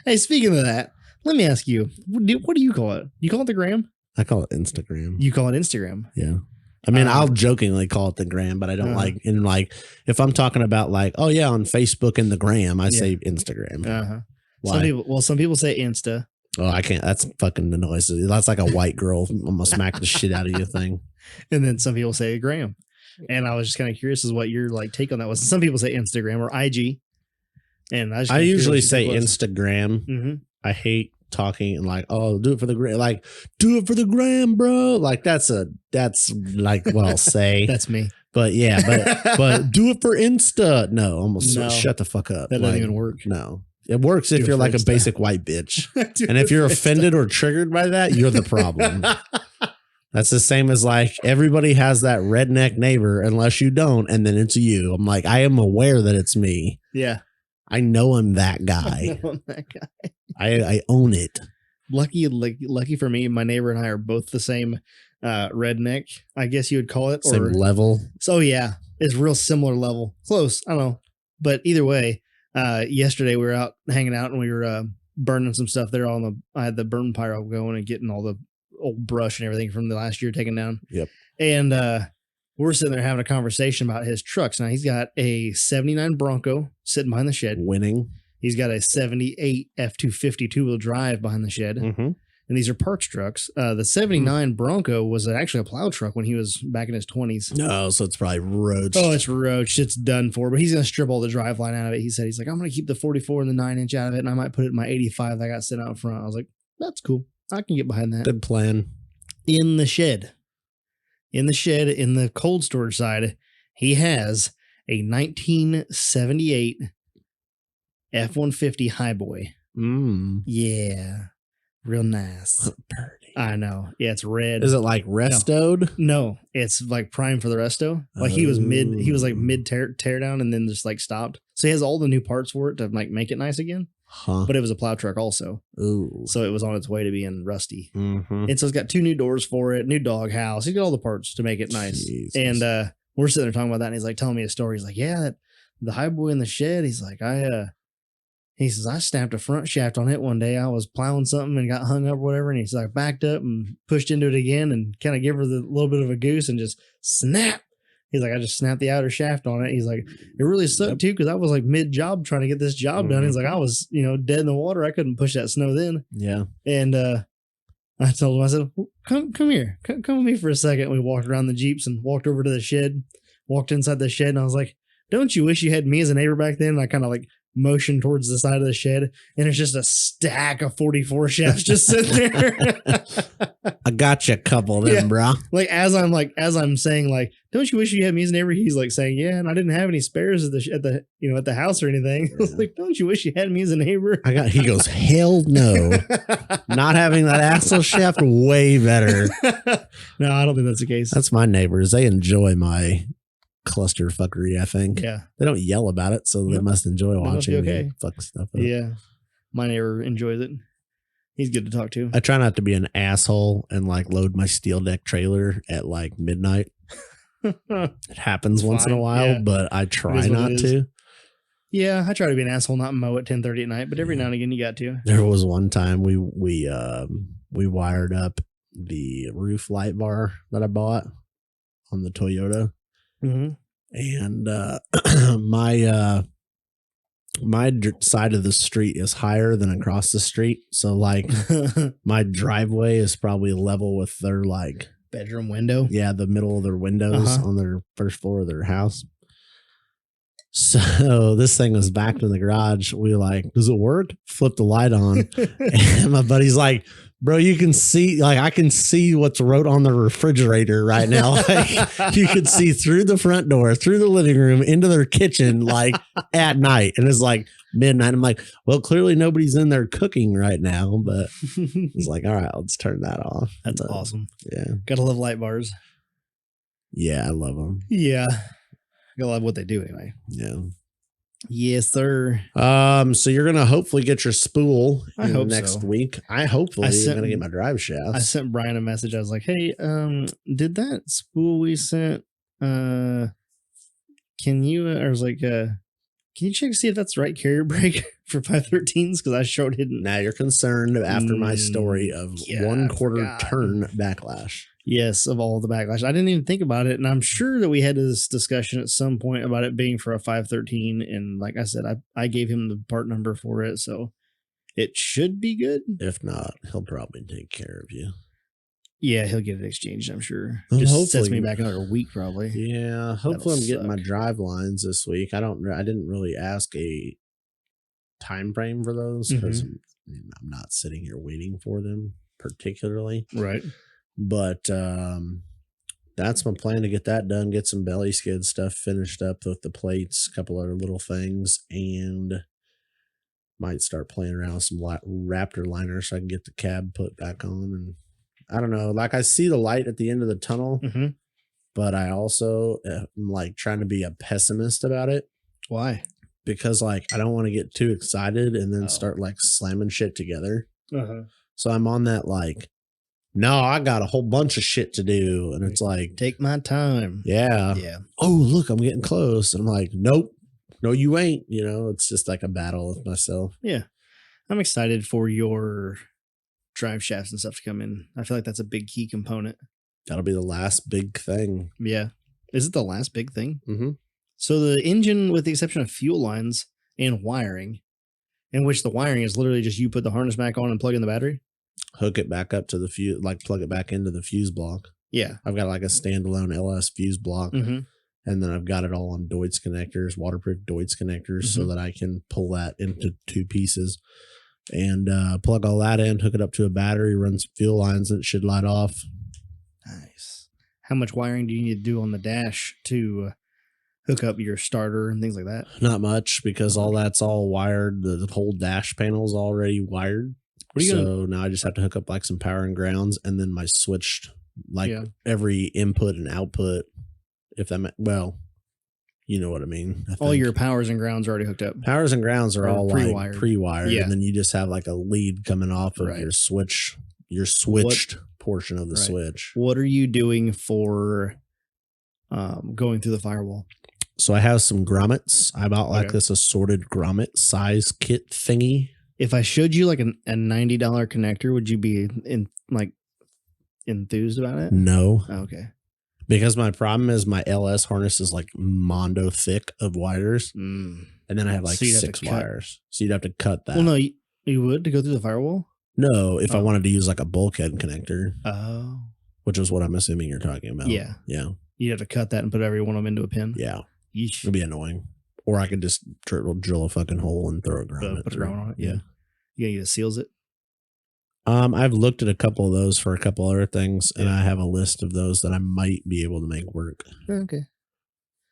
Hey, speaking of that, let me ask you, what do you call it? You call it the gram? I call it Instagram. You call it Instagram? Yeah. I mean, I'll jokingly call it the gram, but I don't if I'm talking about like, oh yeah, on Facebook and the gram, I say Instagram. Some people say Insta. Oh, I can't. That's fucking the noise. That's like a white girl. I'm gonna smack the shit out of you thing. And then some people say gram. And I was just kind of curious as what your take on that was. Some people say Instagram or IG. And I usually say Instagram. Mm-hmm. I hate talking and like, oh, do it for the gram. Like, do it for the gram, bro. Like that's like what I'll say. That's me. But yeah, but do it for Insta. No, almost shut the fuck up. That doesn't even work. No. It works if you're like a basic white bitch. And if you're offended or triggered by that, you're the problem. That's the same as like everybody has that redneck neighbor unless you don't, and then it's you. I'm like, I am aware that it's me. Yeah. I know I'm that guy. I own it. Lucky for me, my neighbor and I are both the same redneck, I guess you would call it. Same level. So yeah, it's real similar level. Close. I don't know. But either way, yesterday we were out hanging out and we were burning some stuff there I had the burn pyro going and getting all the old brush and everything from the last year taken down. Yep. And we're sitting there having a conversation about his trucks. Now he's got a 79 Bronco sitting behind the shed. Winning. He's got a 78 F-250 two-wheel drive behind the shed. Mm-hmm. And these are parts trucks. The 79 Bronco was actually a plow truck when he was back in his 20s. No, so it's probably roached. Oh, it's roached. It's done for. But he's going to strip all the drive line out of it. He's like, I'm going to keep the 44 and the 9-inch out of it, and I might put it in my 85 that I got sitting out front. I was like, that's cool. I can get behind that. Good plan. In the shed, in the cold storage side, he has a 1978 F-150 Highboy. Yeah. Real nice. Pretty. I know. Yeah, it's red. Is it like restoed? No, it's like prime for the resto. Like he was mid tear down and then just like stopped. So he has all the new parts for it to like make it nice again. Huh. But it was a plow truck also. Ooh. So it was on its way to being rusty. Mm-hmm. And so it's got 2 new doors for it, new dog house. He's got all the parts to make it nice. Jesus. And we're sitting there talking about that, and he's like telling me a story. He's like, yeah, the Highboy in the shed. He's like, he says, I snapped a front shaft on it one day. I was plowing something and got hung up or whatever. And he's like, backed up and pushed into it again and kind of gave her the little bit of a goose and just snap. He's like, I just snapped the outer shaft on it. He's like, it really sucked too, because I was like mid job trying to get this job done. He's like, I was, dead in the water. I couldn't push that snow then. Yeah. And I told him, I said, well, come here. Come with me for a second. We walked around the Jeeps and walked over to the shed, walked inside the shed. And I was like, don't you wish you had me as a neighbor back then? And I kind of like motion towards the side of the shed, and it's just a stack of 44 shafts just sitting there. I got you a couple of them, bro. Like as I'm saying, like, don't you wish you had me as a neighbor? He's like saying, yeah, and I didn't have any spares at the house or anything. Yeah. I was like, don't you wish you had me as a neighbor? He goes, hell no. Not having that axle shaft, way better. No, I don't think that's the case. That's my neighbors. They enjoy my cluster fuckery, I think. Yeah. They don't yell about it, so they must enjoy watching me fuck stuff up. Yeah. My neighbor enjoys it. He's good to talk to. I try not to be an asshole and like load my steel deck trailer at like midnight. It happens once in a while, but I try not to. Yeah, I try to be an asshole, not mow at 10:30 at night, but every now and again you got to. There was one time we wired up the roof light bar that I bought on the Toyota. Mm-hmm. And my my side of the street is higher than across the street. So like my driveway is probably level with their like bedroom window. Yeah, the middle of their windows on their first floor of their house. So this thing was backed in the garage. We were like, does it work? Flip the light on. And my buddy's like, bro, you can see, like, I can see what's wrote on the refrigerator right now. Like, you could see through the front door, through the living room, into their kitchen, like at night. And it's like midnight. I'm like, well, clearly nobody's in there cooking right now. But it's like, all right, let's turn that off. That's awesome. Yeah. Gotta love light bars. Yeah, I love them. Yeah. Gotta love what they do anyway. Yeah. Yes, sir. So you're gonna hopefully get your spool I hope next so. weck. I'm gonna get my drive shafts. I sent Brian a message. I was like, hey, did that spool we sent can you I was like, can you check to see if that's the right carrier brake for 513s? Because I sure didn't. Now you're concerned after my story of 1/4 turn backlash. Yes, of all the backlash. I didn't even think about it. And I'm sure that we had this discussion at some point about it being for a 513. And like I said, I gave him the part number for it. So it should be good. If not, he'll probably take care of you. Yeah, he'll get it exchanged, I'm sure. Well, Just sets me back another week, probably. Yeah, hopefully I'm getting my drive lines this week. I didn't really ask a time frame for those because I'm not sitting here waiting for them particularly. Right. But that's my plan, to get that done, get some belly skid stuff finished up with the plates, a couple other little things, and might start playing around with some Raptor liners so I can get the cab put back on. And I don't know, like I see the light at the end of the tunnel, but I also am like trying to be a pessimist about it. Why? Because like I don't want to get too excited and then start like slamming shit together. So I'm on that like, no, I got a whole bunch of shit to do. And it's like, take my time. Yeah. Oh, look, I'm getting close. And I'm like, nope, no, you ain't. You know, it's just like a battle with myself. Yeah. I'm excited for your drive shafts and stuff to come in. I feel like that's a big key component. That'll be the last big thing. Yeah. Is it the last big thing? Mm-hmm. So the engine, with the exception of fuel lines and wiring, in which the wiring is literally just you put the harness back on and plug in the battery. Hook it back up to the fuse, like plug it back into the fuse block. Yeah. I've got like a standalone LS fuse block. And then I've got it all on Deutz connectors, waterproof Deutz connectors, so that I can pull that into 2 pieces and plug all that in, hook it up to a battery, run some fuel lines, and it should light off. Nice. How much wiring do you need to do on the dash to hook up your starter and things like that? Not much, because all that's all wired. The whole dash panel's already wired. So now I just have to hook up like some power and grounds, and then my switched, like every input and output. If that, well, you know what I mean. All your powers and grounds are already hooked up. Powers and grounds are all pre-wired. Like pre-wired, and then you just have like a lead coming off of your switch, your switched portion of the switch. What are you doing for going through the firewall? So I have some grommets. I bought like this assorted grommet size kit thingy. If I showed you like a $90 connector, would you be enthused about it? No. Oh, okay. Because my problem is my LS harness is like mondo thick of wires. And then I have like 6 wires. So you'd have to cut that. Well, no, you would to go through the firewall? No, if I wanted to use like a bulkhead connector. Oh. Which is what I'm assuming you're talking about. Yeah. Yeah. You'd have to cut that and put every one of them into a pin. Yeah. Yeesh. It'd be annoying. Or I could just drill a fucking hole and throw a grommet. Put a grommet on it. Yeah. You gonna use seals it? I've looked at a couple of those for a couple other things, and I have a list of those that I might be able to make work. Okay.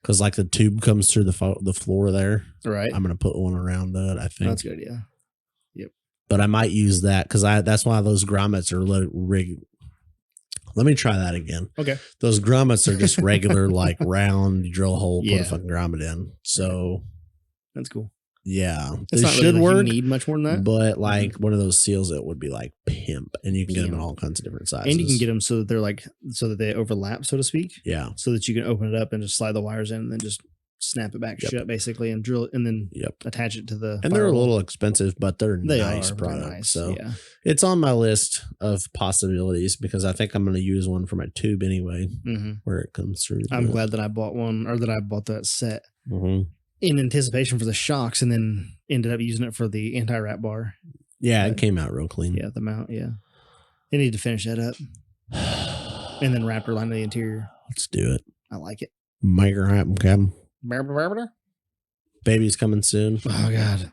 Because like the tube comes through the floor there. Right. I'm gonna put one around that, I think. That's good. Yeah. Yep. But I might use that because that's why those grommets are rigged. Let me try that again. Okay. Those grommets are just regular, like round, you drill a hole, put a fucking grommet in. So that's cool. Yeah. It's not should really work. You need much more than that. But like one of those seals, it would be like pimp, and you can get them in all kinds of different sizes. And you can get them so that they're like, so that they overlap, so to speak. Yeah. So that you can open it up and just slide the wires in and then just snap it back shut basically and drill it and then attach it to the and they're a little expensive, but they're nice are products. Nice. So it's on my list of possibilities because I think I'm going to use one for my tube anyway, where it comes through. I'm glad that I bought one, or that I bought that set. in anticipation for the shocks, and then ended up using it for the anti-wrap bar. Yeah, it came out real clean. Yeah, the mount. Yeah, they need to finish that up, and then Raptor line the interior. Let's do it. I like it. Micro wrap cabin. Baby's coming soon. Oh God!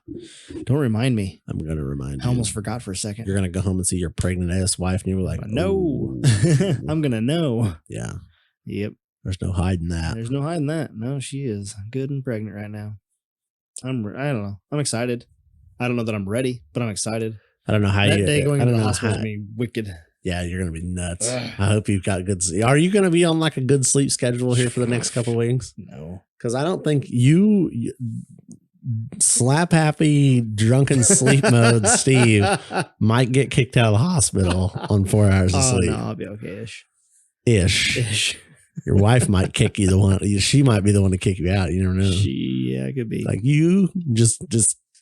Don't remind me. I'm gonna remind you. I almost forgot for a second. You're gonna go home and see your pregnant ass wife, and you're like, no, I'm gonna know. Yeah. Yep. There's no hiding that. There's no hiding that. No, she is good and pregnant right now. I don't know. I'm excited. I don't know that I'm ready, but I'm excited. I don't know how that you. day going I to don't the know hospital how. is gonna be wicked. Yeah, you're gonna be nuts. Ugh. I hope you've got good. Are you gonna be on like a good sleep schedule here for the next couple of weeks? No, because I don't think you slap happy drunken sleep mode Steve might get kicked out of the hospital on 4 hours of sleep. No, I'll be okay Ish. Your wife might kick you the one. She might be the one to kick you out. You never know. Yeah, it could be. Like you just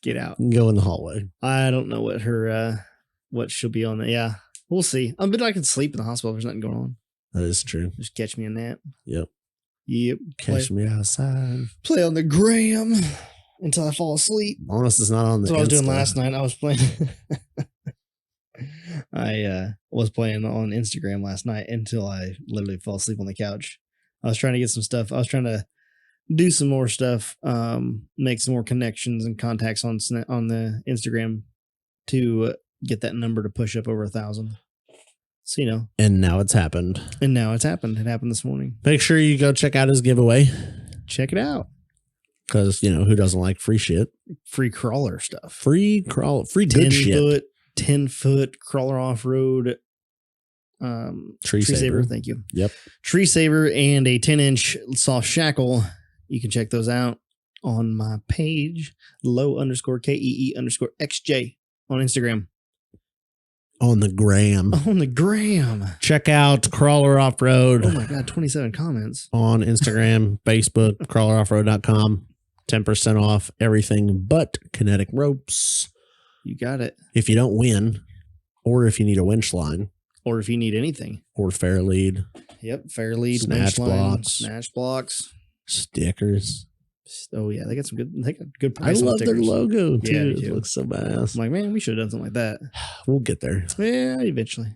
get out. Go in the hallway. I don't know what her what she'll be on. Yeah, we'll see. But I can sleep in the hospital if there's nothing going on. That is true. Just catch me a nap. Yep. Catch me outside. Play on the gram until I fall asleep. Honest, it's not on the. That's what I was doing last night. I was playing. I was playing on Instagram last night until I literally fell asleep on the couch. I was trying to get some stuff. I was trying to do some more stuff, make some more connections and contacts on the Instagram to get that number to push up over 1,000. So, and now it's happened. It happened this morning. Make sure you go check out his giveaway. Check it out. Because, who doesn't like free shit? Free crawler stuff. Free good shit. 10-foot crawler off-road tree saver. Thank you. Yep. Tree saver and a 10-inch soft shackle. You can check those out on my page, low_KEE_XJ on Instagram. On the gram. Check out Crawler Off-Road. Oh my God, 27 comments. On Instagram, Facebook, crawleroffroad.com. 10% off everything but kinetic ropes. You got it. If you don't win, or if you need a winch line. Or if you need anything. Or fair lead. Yep, fair lead, snatch blocks. Snatch blocks. Stickers. Oh yeah, they got good price. I love their logo too. Yeah, it looks so badass. I'm like, man, we should have done something like that. We'll get there. Yeah, eventually.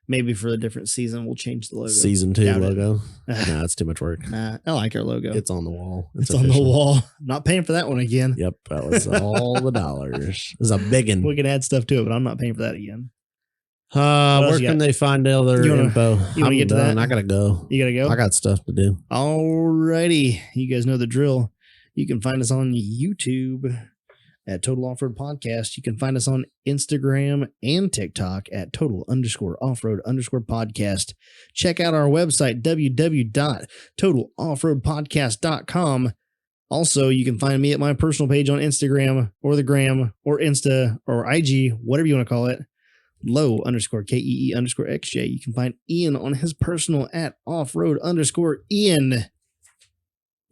Maybe for a different season, we'll change the logo. Season 2 logo. Nah, it's too much work. Nah, I like our logo. It's on the wall. It's on the wall. Not paying for that one again. Yep, that was all the dollars. It's a big one. We can add stuff to it, but I'm not paying for that again. Where can they find all their info? You want to get to that? I gotta go. You gotta go? I got stuff to do. Alrighty. You guys know the drill. You can find us on YouTube at Total Offroad Podcast. You can find us on Instagram and TikTok at Total_Offroad_podcast. Check out our website, www.totaloffroadpodcast.com. Also, you can find me at my personal page on Instagram or the gram or Insta or IG, whatever you want to call it. low_KEE_XJ. You can find Ian on his personal at offroad_Ian.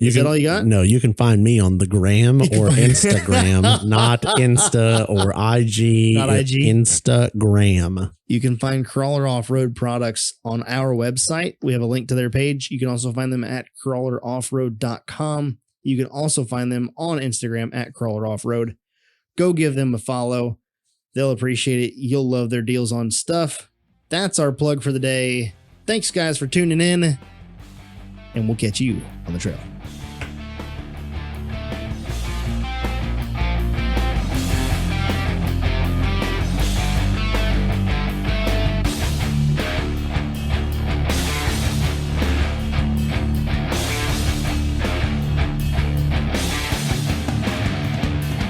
Is that all you got? No, you can find me on the gram or Instagram, not Insta or IG. Not IG. Instagram. You can find Crawler Off-Road products on our website. We have a link to their page. You can also find them at crawleroffroad.com. You can also find them on Instagram at Crawler Off-Road. Go give them a follow. They'll appreciate it. You'll love their deals on stuff. That's our plug for the day. Thanks, guys, for tuning in, and we'll catch you on the trail.